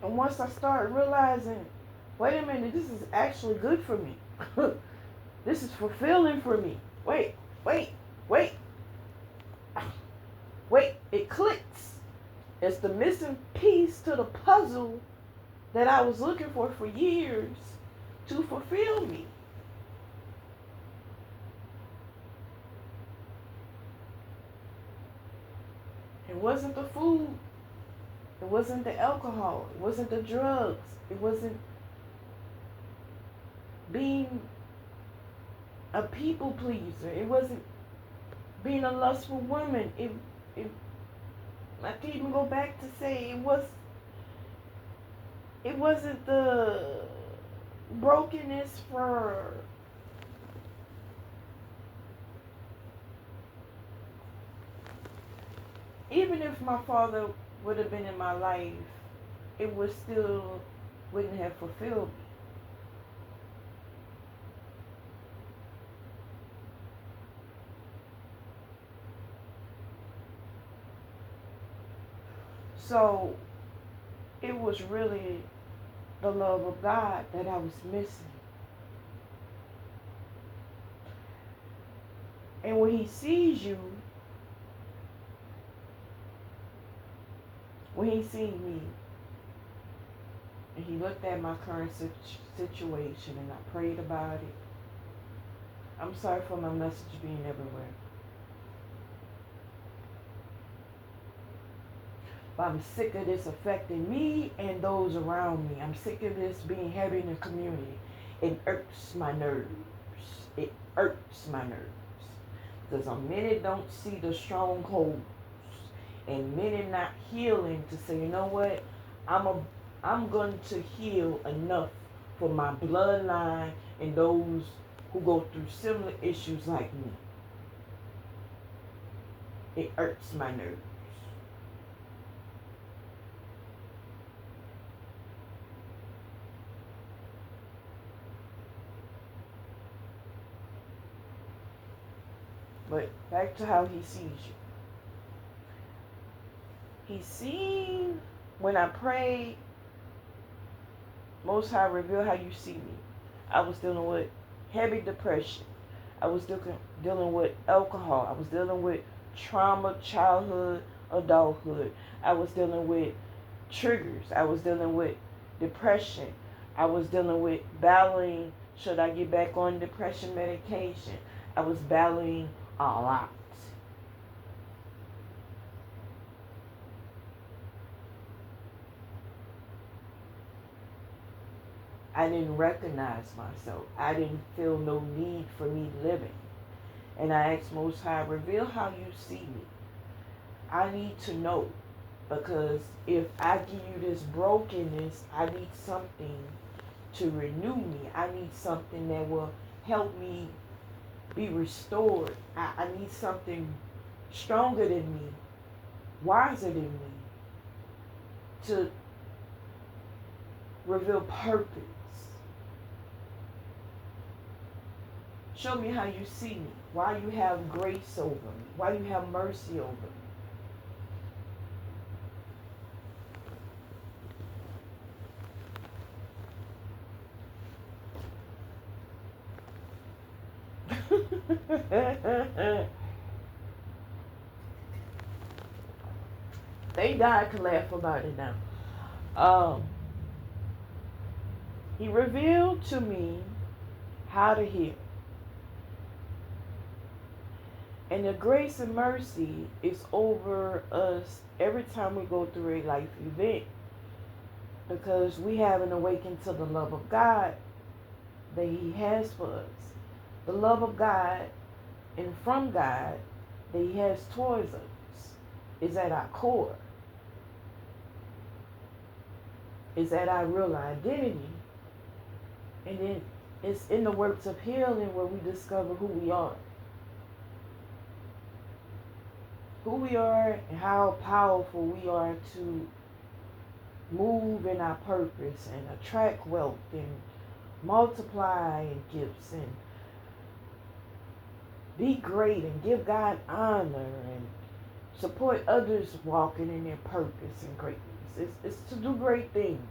And once I started realizing, wait a minute, this is actually good for me. This is fulfilling for me. Wait, it clicks. It's the missing piece to the puzzle that I was looking for years to fulfill me. It wasn't the food. It wasn't the alcohol. It wasn't the drugs. It wasn't being a people pleaser. It wasn't being a lustful woman. I can even go back to say it wasn't the brokenness for even if my father would have been in my life, it would still wouldn't have fulfilled me. So it was really the love of God that I was missing. And when he sees you, when he seen me, and he looked at my current situation, and I prayed about it. I'm sorry for my message being everywhere. But I'm sick of this affecting me and those around me. I'm sick of this being heavy in the community. It irks my nerves. It irks my nerves. Because a minute don't see the strongholds, and many not healing to say, you know what, I'm going to heal enough for my bloodline and those who go through similar issues like me. It irks my nerves. But back to how he sees you. He seen when I prayed, Most High, reveal how you see me. I was dealing with heavy depression. I was dealing with alcohol. I was dealing with trauma, childhood, adulthood. I was dealing with triggers. I was dealing with depression. I was dealing with battling, should I get back on depression medication? I was battling a lot. I didn't recognize myself. I didn't feel no need for me living. And I asked Most High, reveal how you see me. I need to know. Because if I give you this brokenness, I need something to renew me. I need something that will help me be restored. I need something stronger than me, wiser than me, to reveal purpose. Show me how you see me, why you have grace over me, why you have mercy over me. Thank God I can laugh about it now. He revealed to me how to heal. And the grace and mercy is over us every time we go through a life event. Because we haven't awakened to the love of God that He has for us. The love of God and from God that He has towards us is at our core. Is at our real identity. And then it's in the works of healing where we discover who we are. Who we are and how powerful we are to move in our purpose and attract wealth and multiply gifts and be great and give God honor and support others walking in their purpose and greatness. It's to do great things.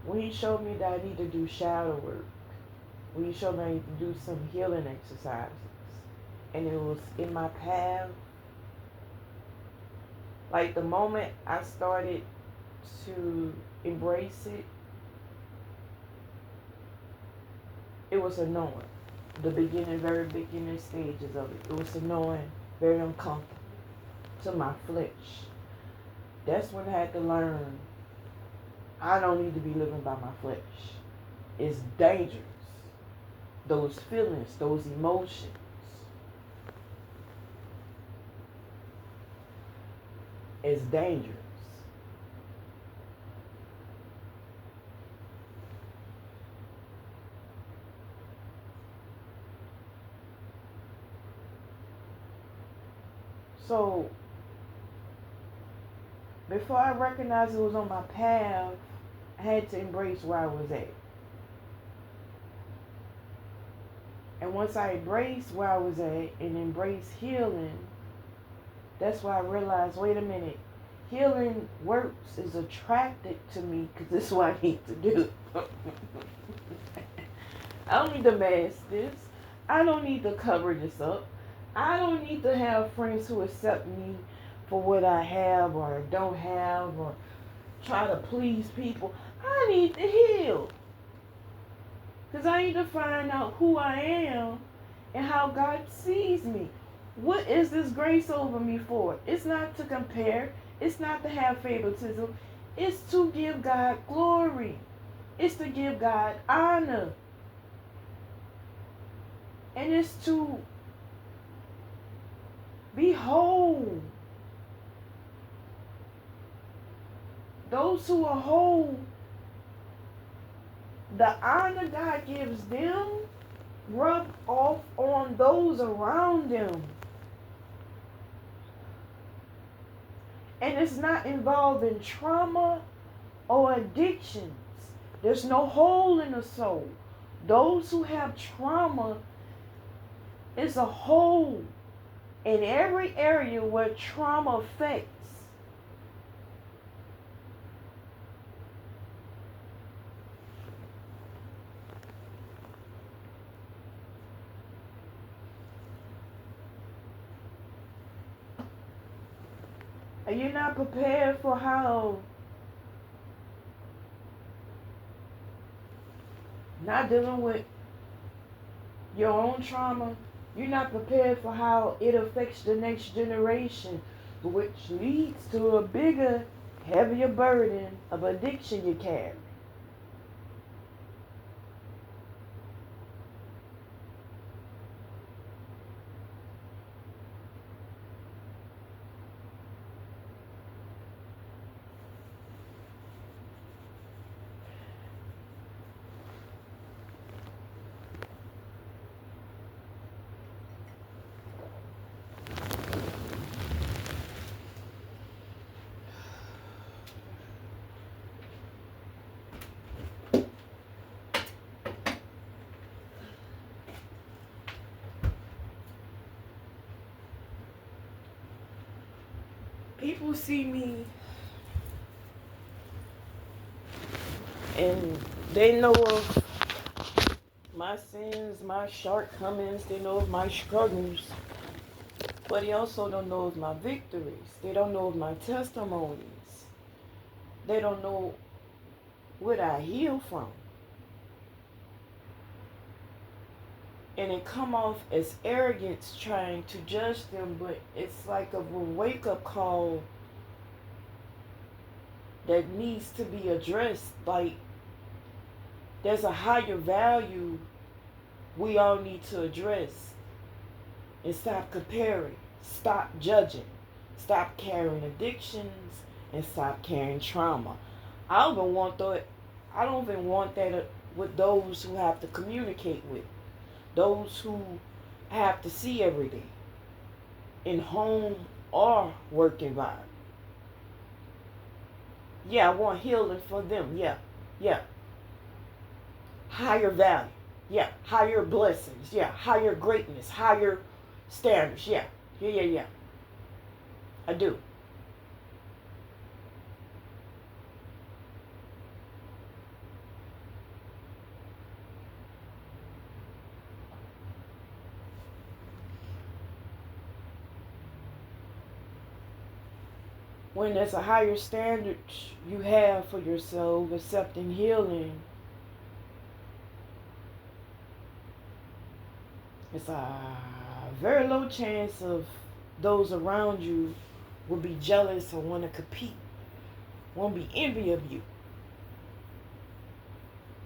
When He showed me that I need to do shadow work, when He showed me I need to do some healing exercises, and it was in my path, like the moment I started to embrace it, it was annoying. The very beginning stages of it. It was annoying, very uncomfortable to my flesh. That's when I had to learn I don't need to be living by my flesh. It's dangerous. Those feelings, those emotions. It's dangerous. So before I recognized it was on my path, I had to embrace where I was at. And once I embraced where I was at and embraced healing, that's why I realized, wait a minute, healing works is attracted to me because this is what I need to do. I don't need to mask this. I don't need to cover this up. I don't need to have friends who accept me for what I have or don't have or try to please people. I need to heal. Because I need to find out who I am and how God sees me. What is this grace over me for? It's not to compare. It's not to have favoritism. It's to give God glory. It's to give God honor. And it's to be whole. Those who are whole, the honor God gives them rub off on those around them. And it's not involving trauma or addictions. There's no hole in the soul. Those who have trauma, is a hole in every area where trauma affects. Are you not prepared for how not dealing with your own trauma? You're not prepared for how it affects the next generation, which leads to a bigger, heavier burden of addiction you carry. People see me and they know of my sins, my shortcomings, they know of my struggles, but they also don't know of my victories. They don't know of my testimonies. They don't know what I heal from. And it come off as arrogance trying to judge them, but it's like a wake-up call that needs to be addressed. Like, there's a higher value we all need to address and stop comparing, stop judging, stop carrying addictions, and stop carrying trauma. I don't even want that with those who have to communicate with, those who have to see every day in home or work environment. Yeah, I want healing for them. Yeah. Higher value. Yeah. Higher blessings. Yeah. Higher greatness. Higher standards. Yeah. I do. When there's a higher standard you have for yourself, accepting healing, it's a very low chance of those around you will be jealous or want to compete, won't be envy of you.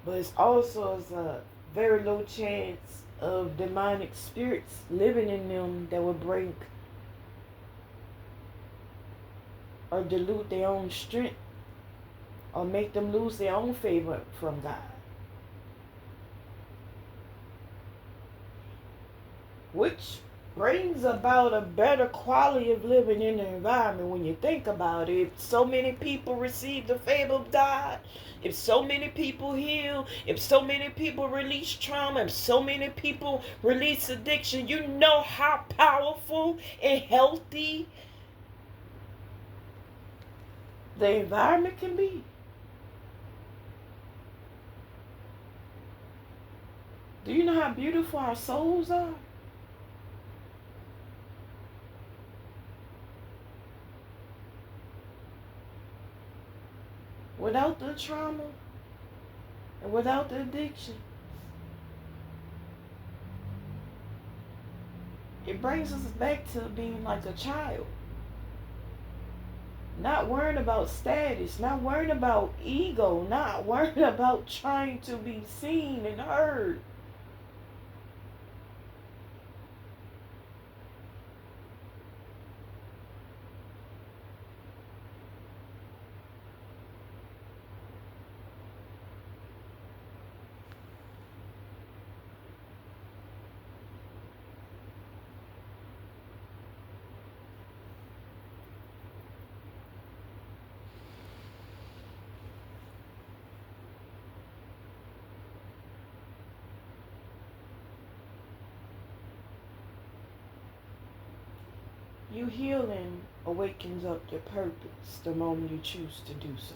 But it's also a very low chance of demonic spirits living in them that will break or dilute their own strength or make them lose their own favor from God. Which brings about a better quality of living in the environment when you think about it. If so many people receive the favor of God, if so many people heal, if so many people release trauma, if so many people release addiction, you know how powerful and healthy the environment can be. Do you know how beautiful our souls are? Without the trauma and without the addiction, it brings us back to being like a child. Not worrying about status, not worrying about ego, not worrying about trying to be seen and heard. You healing awakens up your purpose the moment you choose to do so.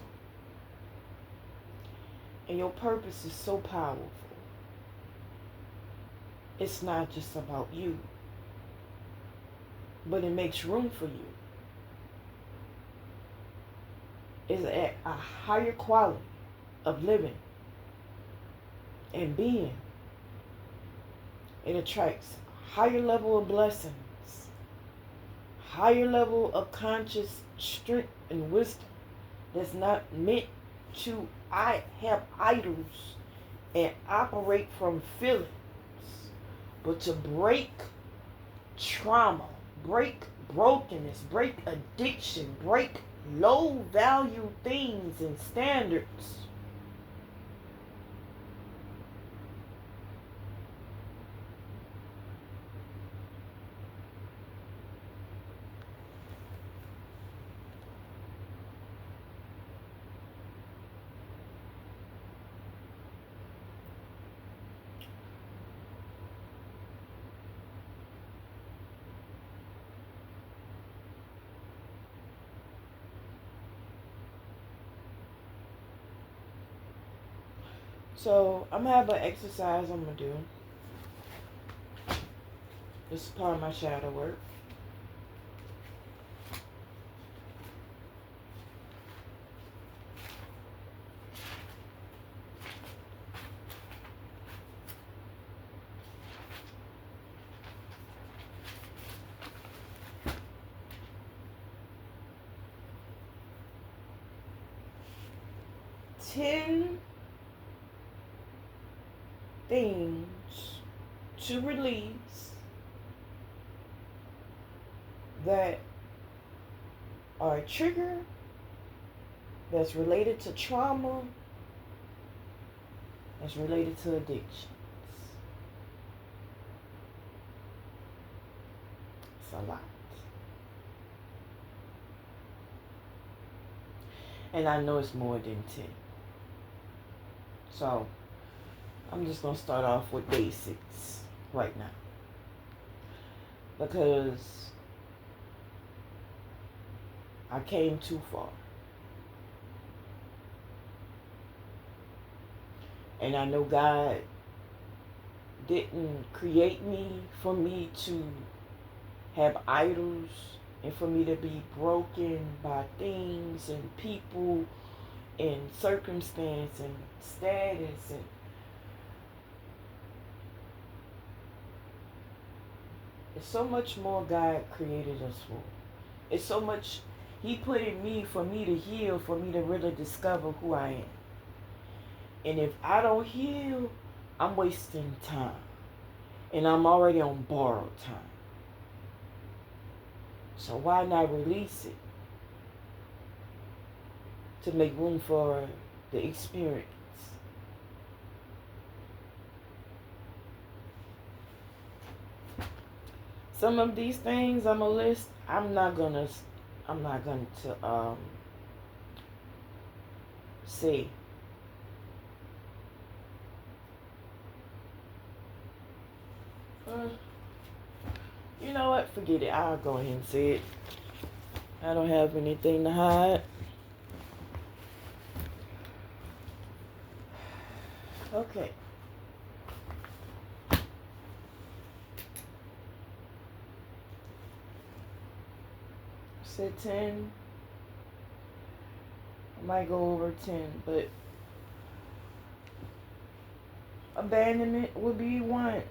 And your purpose is so powerful. It's not just about you, but it makes room for you. It's at a higher quality of living and being. It attracts higher level of blessings, higher level of conscious strength and wisdom that's not meant to have idols and operate from feelings, but to break trauma, break brokenness, break addiction, break low value things and standards. So I'm gonna have an exercise I'm gonna do. This is part of my shadow work. Ten things to release that are a trigger that's related to trauma, that's related to addictions. It's a lot. And I know it's more than 10. So I'm just going to start off with basics right now. Because I came too far. And I know God didn't create me for me to have idols and for me to be broken by things and people and circumstance and status and it's so much more God created us for. It's so much He put in me for me to heal, for me to really discover who I am. And if I don't heal, I'm wasting time. And I'm already on borrowed time. So why not release it to make room for the experience? Some of these things I'm gonna list, I'm not going to say. Uh, you know what? Forget it. I'll go ahead and say it. I don't have anything to hide. Okay. Said 10. I might go over 10, but abandonment would be one.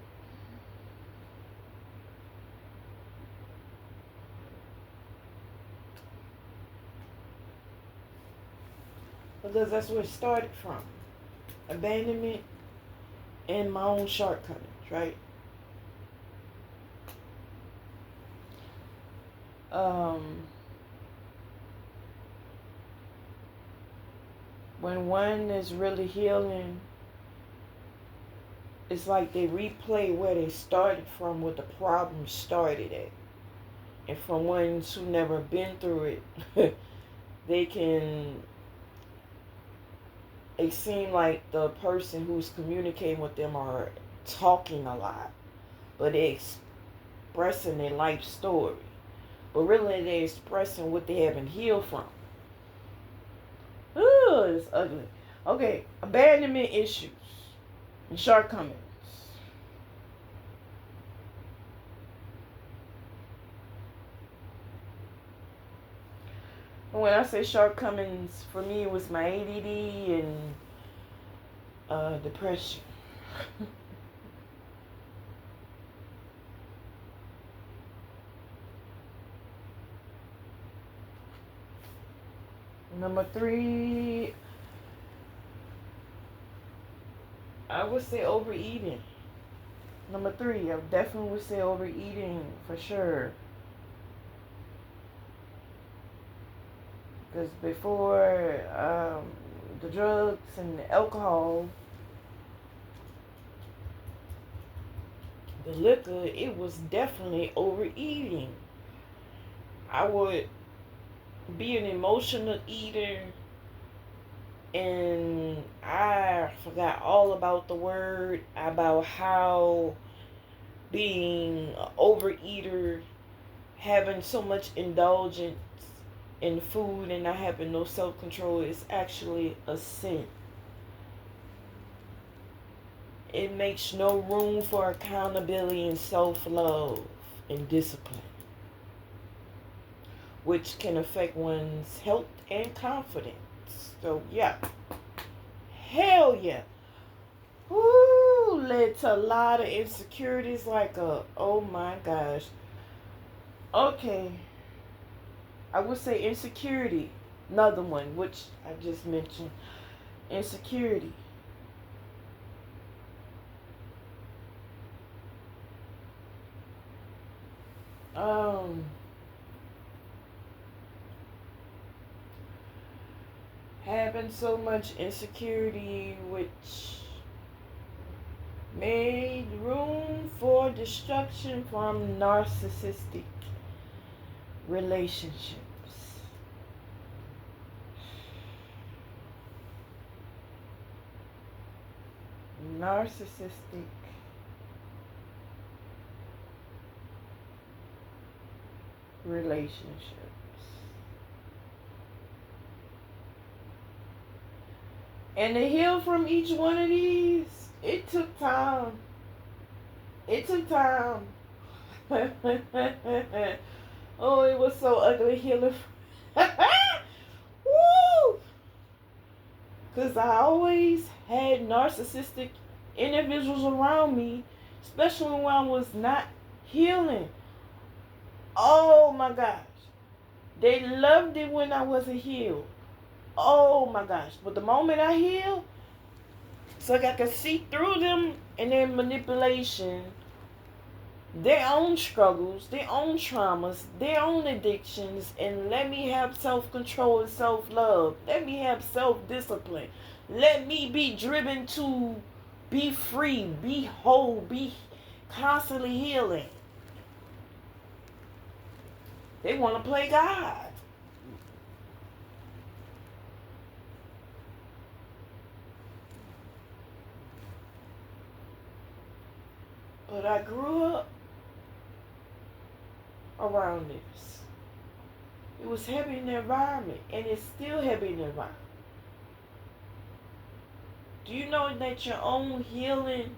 Because that's where it started from. Abandonment and my own shortcomings, right? When one is really healing, it's like they replay where they started from, what the problem started at. And from ones who never been through it, they can, it seem like the person who's communicating with them are talking a lot, but they expressing their life story. But really they're expressing what they haven't healed from. Ooh, it's ugly. Okay, abandonment issues and shortcomings. When I say shortcomings, for me it was my ADD and depression. Number 3, I would say overeating. Number 3, I definitely would say overeating for sure. Because before the drugs and the alcohol, the liquor, it was definitely overeating. I would be an emotional eater, and I forgot all about the word, about how being an overeater, having so much indulgence in food and not having no self-control is actually a sin. It makes no room for accountability and self-love and discipline, which can affect one's health and confidence. So yeah, hell yeah. Woo, led to a lot of insecurities, like oh my gosh. Okay, I would say insecurity, another one, which I just mentioned. Insecurity. Having so much insecurity, which made room for destruction from narcissistic relationships. Narcissistic relationships. And to heal from each one of these, it took time. It took time. Oh, it was so ugly healing. Woo! Because I always had narcissistic individuals around me, especially when I was not healing. Oh my gosh. They loved it when I wasn't healed. Oh my gosh. But the moment I heal, it's like I can see through them and their manipulation, their own struggles, their own traumas, their own addictions, and let me have self-control and self-love. Let me have self-discipline. Let me be driven to be free, be whole, be constantly healing. They want to play God. But I grew up around this. It was heavy in the environment, and it's still heavy in the environment. Do you know that your own healing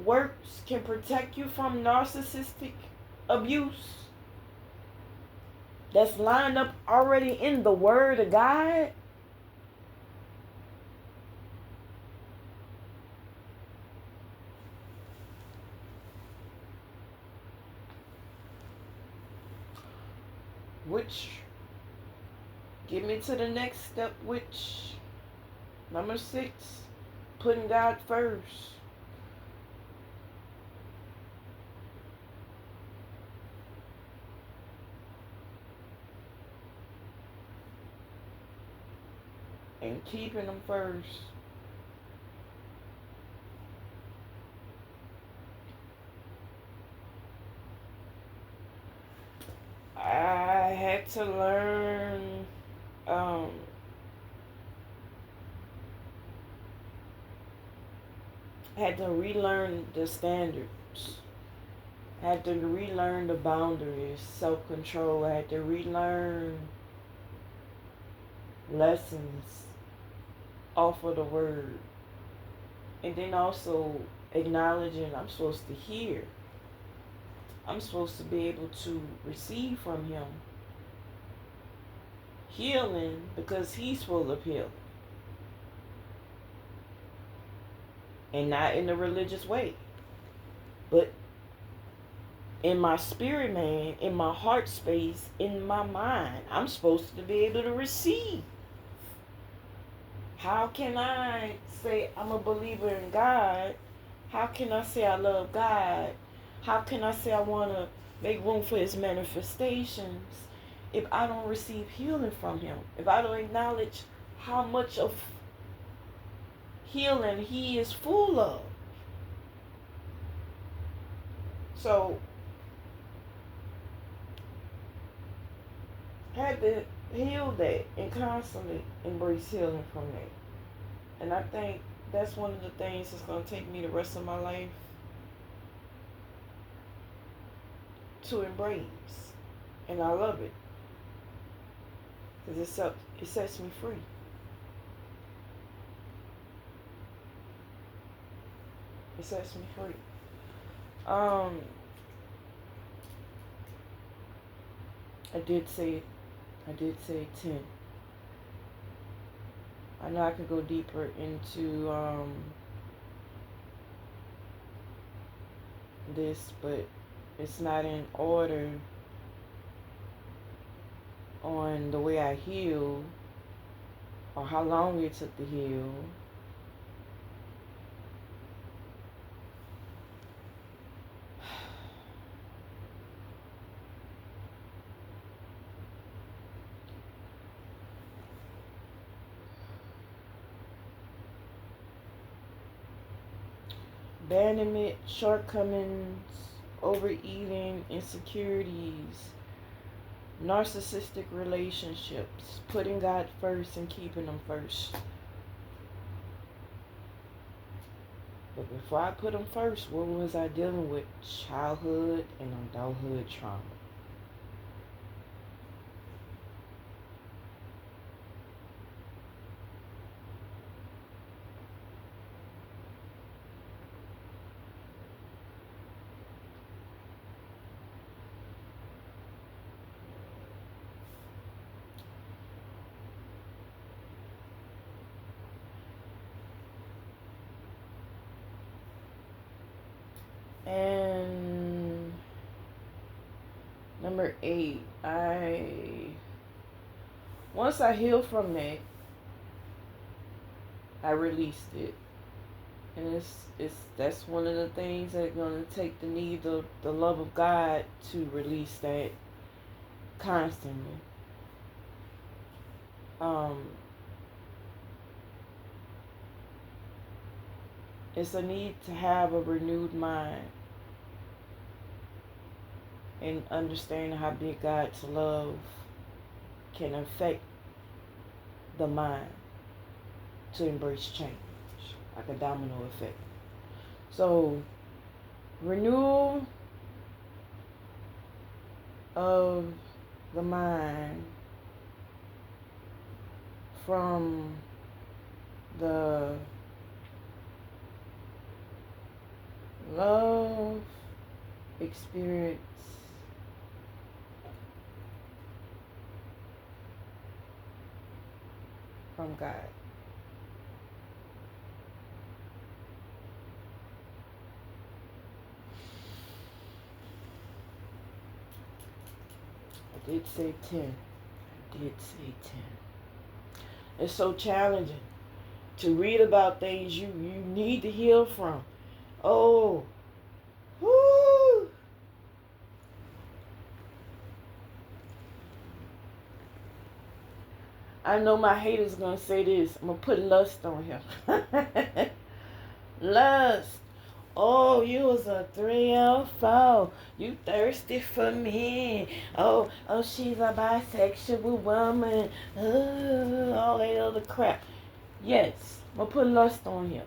works can protect you from narcissistic abuse? That's lined up already in the Word of God. Which, get me to the next step, which, number 6, putting God first. And keeping Him first. I had to learn had to relearn the standards. I had to relearn the boundaries, self-control. I had to relearn lessons off of the Word. And then also acknowledging I'm supposed to hear. I'm supposed to be able to receive from Him healing because He's full of healing. And not in a religious way, but in my spirit man, in my heart space, in my mind. I'm supposed to be able to receive. How can I say I'm a believer in God? How can I say I love God? How can I say I want to make room for His manifestations if I don't receive healing from Him? If I don't acknowledge how much of healing He is full of? So, I had to heal that and constantly embrace healing from that. And I think that's one of the things that's going to take me the rest of my life to embrace. And I love it. Because it sets me free. It sets me free. I did say 10. I know I could go deeper into this, but it's not in order on the way I heal or how long it took to heal. Abandonment, shortcomings, overeating, insecurities, narcissistic relationships, putting God first and keeping Him first. But before I put Him first, what was I dealing with? Childhood and adulthood trauma. And number 8, once I healed from that, I released it. And that's one of the things that's gonna take the love of God to release that constantly. It's a need to have a renewed mind. and understanding how big God's love can affect the mind to embrace change, like a domino effect. So, renewal of the mind from the love experience from God. I did say 10. I did say 10. It's so challenging to read about things you need to heal from. Oh, whoo. I know my haters gonna say this. I'm gonna put lust on him. Lust. Oh, you was a 3 or 4. You thirsty for me. Oh, she's a bisexual woman. All that other crap. Yes, I'm gonna put lust on him.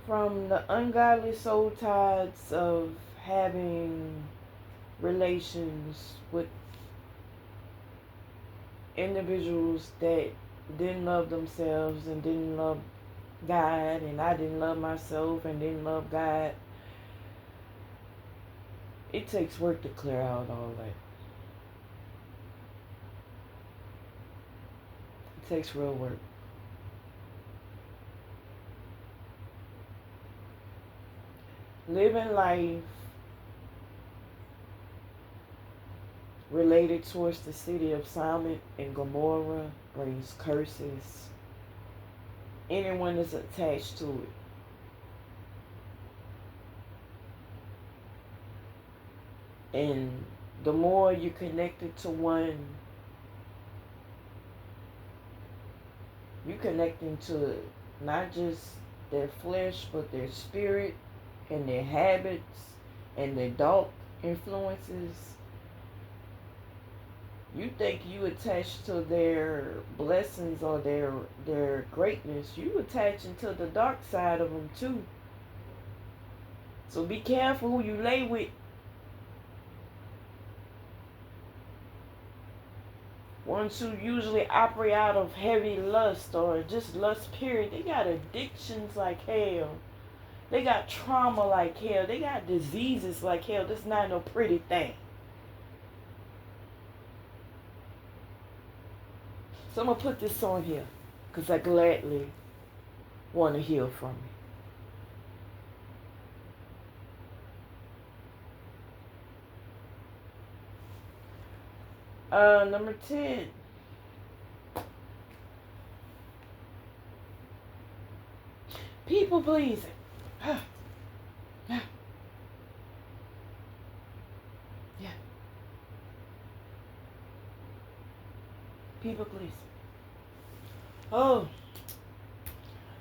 From the ungodly soul ties of having relations with individuals that didn't love themselves and didn't love God, and I didn't love myself and didn't love God. It takes work to clear out all that. It takes real work. Living life related towards the city of Sodom and Gomorrah brings curses. Anyone that's attached to it. And the more you're connected to one, you're connecting to not just their flesh, but their spirit and their habits and their dark influences. You think you attach to their blessings or their greatness. You attaching to the dark side of them too. So be careful who you lay with. Ones who usually operate out of heavy lust or just lust period, they got addictions like hell. They got trauma like hell. They got diseases like hell. This is not no pretty thing. So I'm going to put this on here because I gladly want to heal from it. Number 10. People pleasing. Yeah. People pleasing. Oh,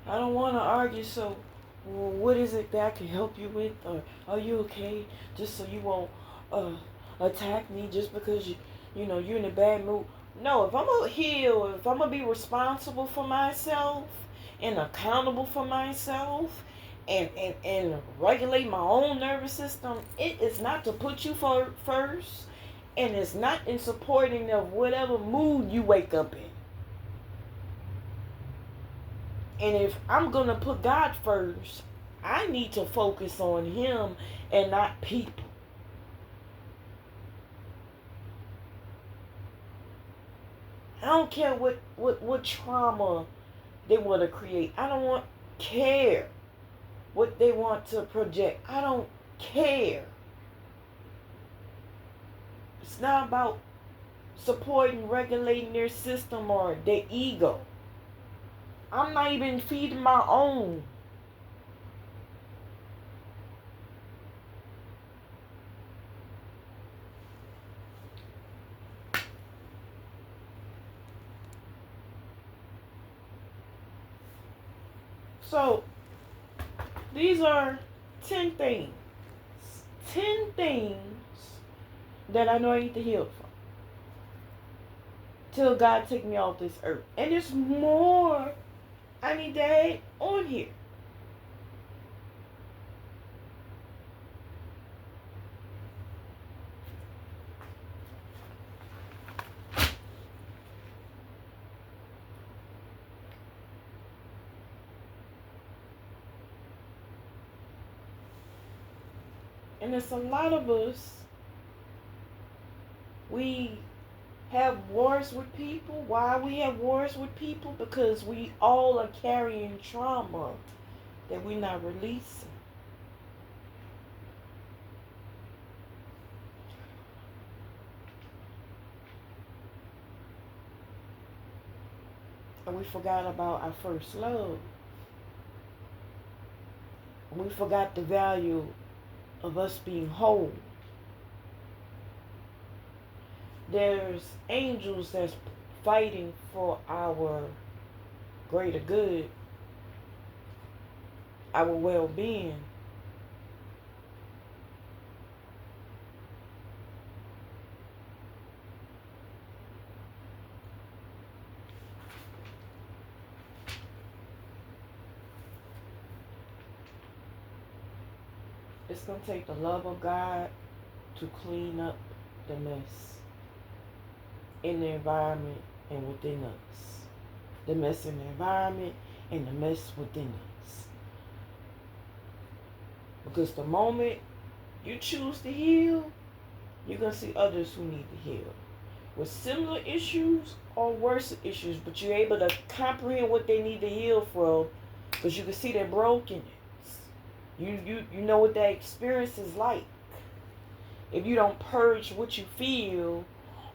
I don't want to argue, so what is it that I can help you with? Or are you okay? Just so you won't attack me just because you're in a bad mood. No, if I'm going to heal, if I'm going to be responsible for myself and accountable for myself and regulate my own nervous system, it is not to put you first, and it's not in supporting of whatever mood you wake up in. And if I'm going to put God first, I need to focus on Him and not people. I don't care what trauma they want to create. I don't care what they want to project. I don't care. It's not about supporting, regulating their system or their ego. I'm not even feeding my own. So these are 10 things. 10 things that I know I need to heal from. Till God take me off this earth. And there's more I need to add on here. And it's a lot of us, we have wars with people. Why we have wars with people? Because we all are carrying trauma that we're not releasing. And we forgot about our first love. And we forgot the value of us being whole. There's angels that's fighting for our greater good, our well-being. It's going to take the love of God to clean up the mess in the environment and within us. The mess in the environment and the mess within us. Because the moment you choose to heal, you're going to see others who need to heal. With similar issues or worse issues, but you're able to comprehend what they need to heal from because you can see their brokenness. You know what that experience is like. If you don't purge what you feel,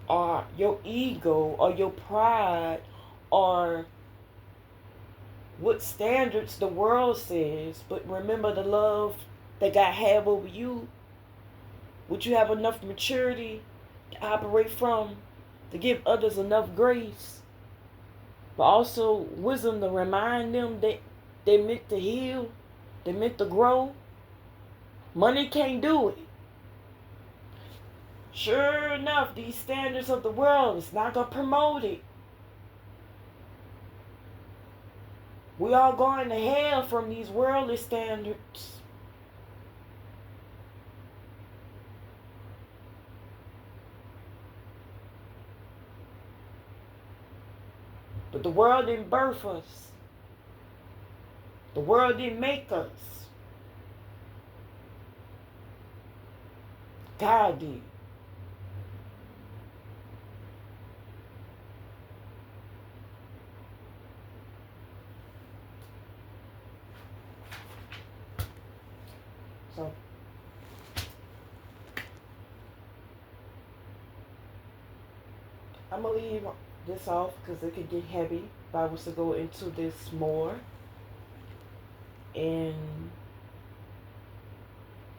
or your ego, or your pride, or what standards the world says, but remember the love that God have over you, would you have enough maturity to operate from, to give others enough grace, but also wisdom to remind them that they're meant to heal, they're meant to grow. Money can't do it. Sure enough, these standards of the world is not going to promote it. We all going to hell from these worldly standards. But the world didn't birth us. The world didn't make us. God did. So I'm going to leave this off because it could get heavy if I was to go into this more. And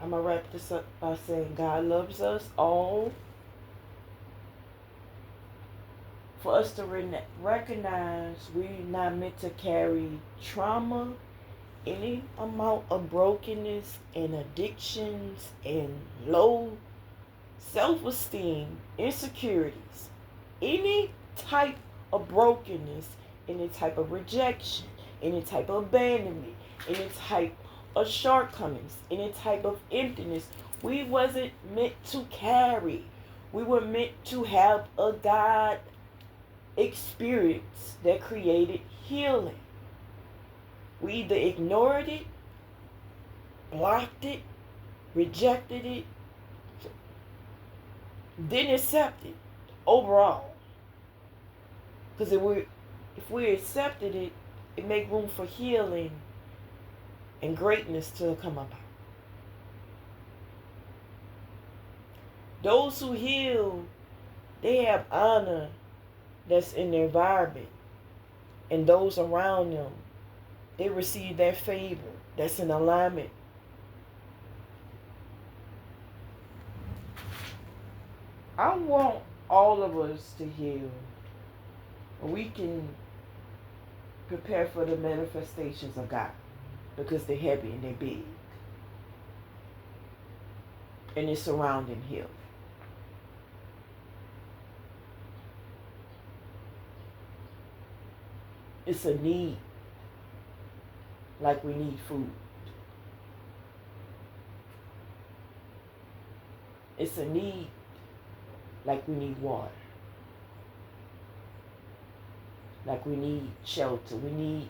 I'm going to wrap this up by saying God loves us all. For us to recognize we're not meant to carry trauma, any amount of brokenness and addictions and low self-esteem, insecurities, any type of brokenness, any type of rejection, any type of abandonment, any type of shortcomings, any type of emptiness, we wasn't meant to carry. We were meant to have a God experience that created healing. We either ignored it, blocked it, rejected it, didn't accept it overall. Because if we accepted it, it make room for healing and greatness to come about. Those who heal, they have honor that's in their environment, and those around them, they receive that favor that's in alignment. I want all of us to heal. We can prepare for the manifestations of God. because they're heavy and they're big. And it's surrounding him. It's a need, like we need food. It's a need, like we need water. Like we need shelter. We need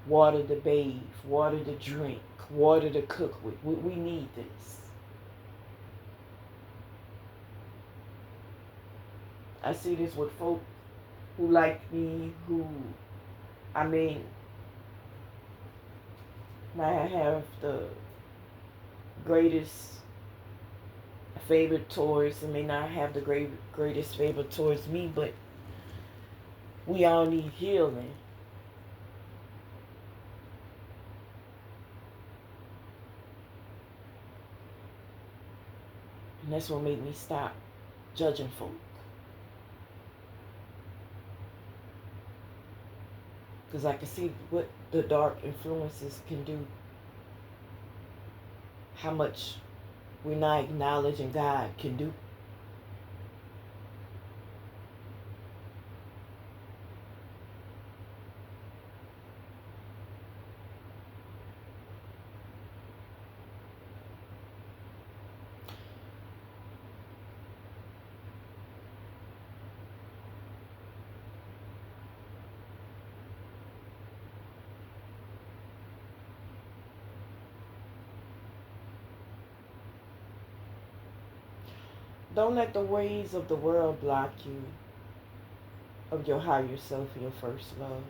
water to bathe, water to drink, water to cook with. We need this. I see this with folk who like me, who, I mean, might have the greatest favor towards, and may not have the greatest favor towards me, but we all need healing. And that's what made me stop judging folk. Because I can see what the dark influences can do. How much we're not acknowledging God can do. Don't let the ways of the world block you of your higher self and your first love.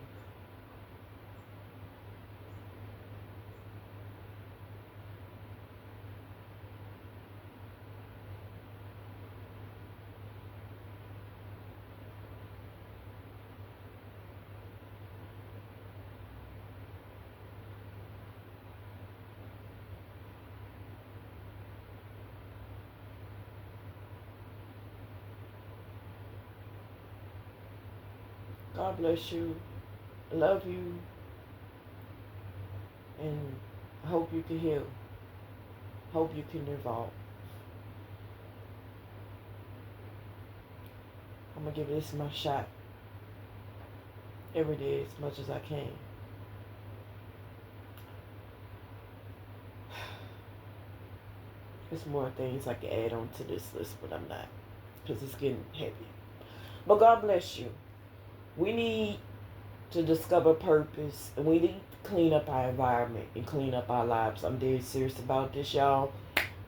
God bless you. Love you. And I hope you can heal. Hope you can evolve. I'm going to give this my shot every day as much as I can. There's more things I can add on to this list, but I'm not, because it's getting heavy. But God bless you. We need to discover purpose, and we need to clean up our environment and clean up our lives. I'm dead serious about this, y'all.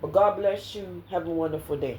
But God bless you. Have a wonderful day.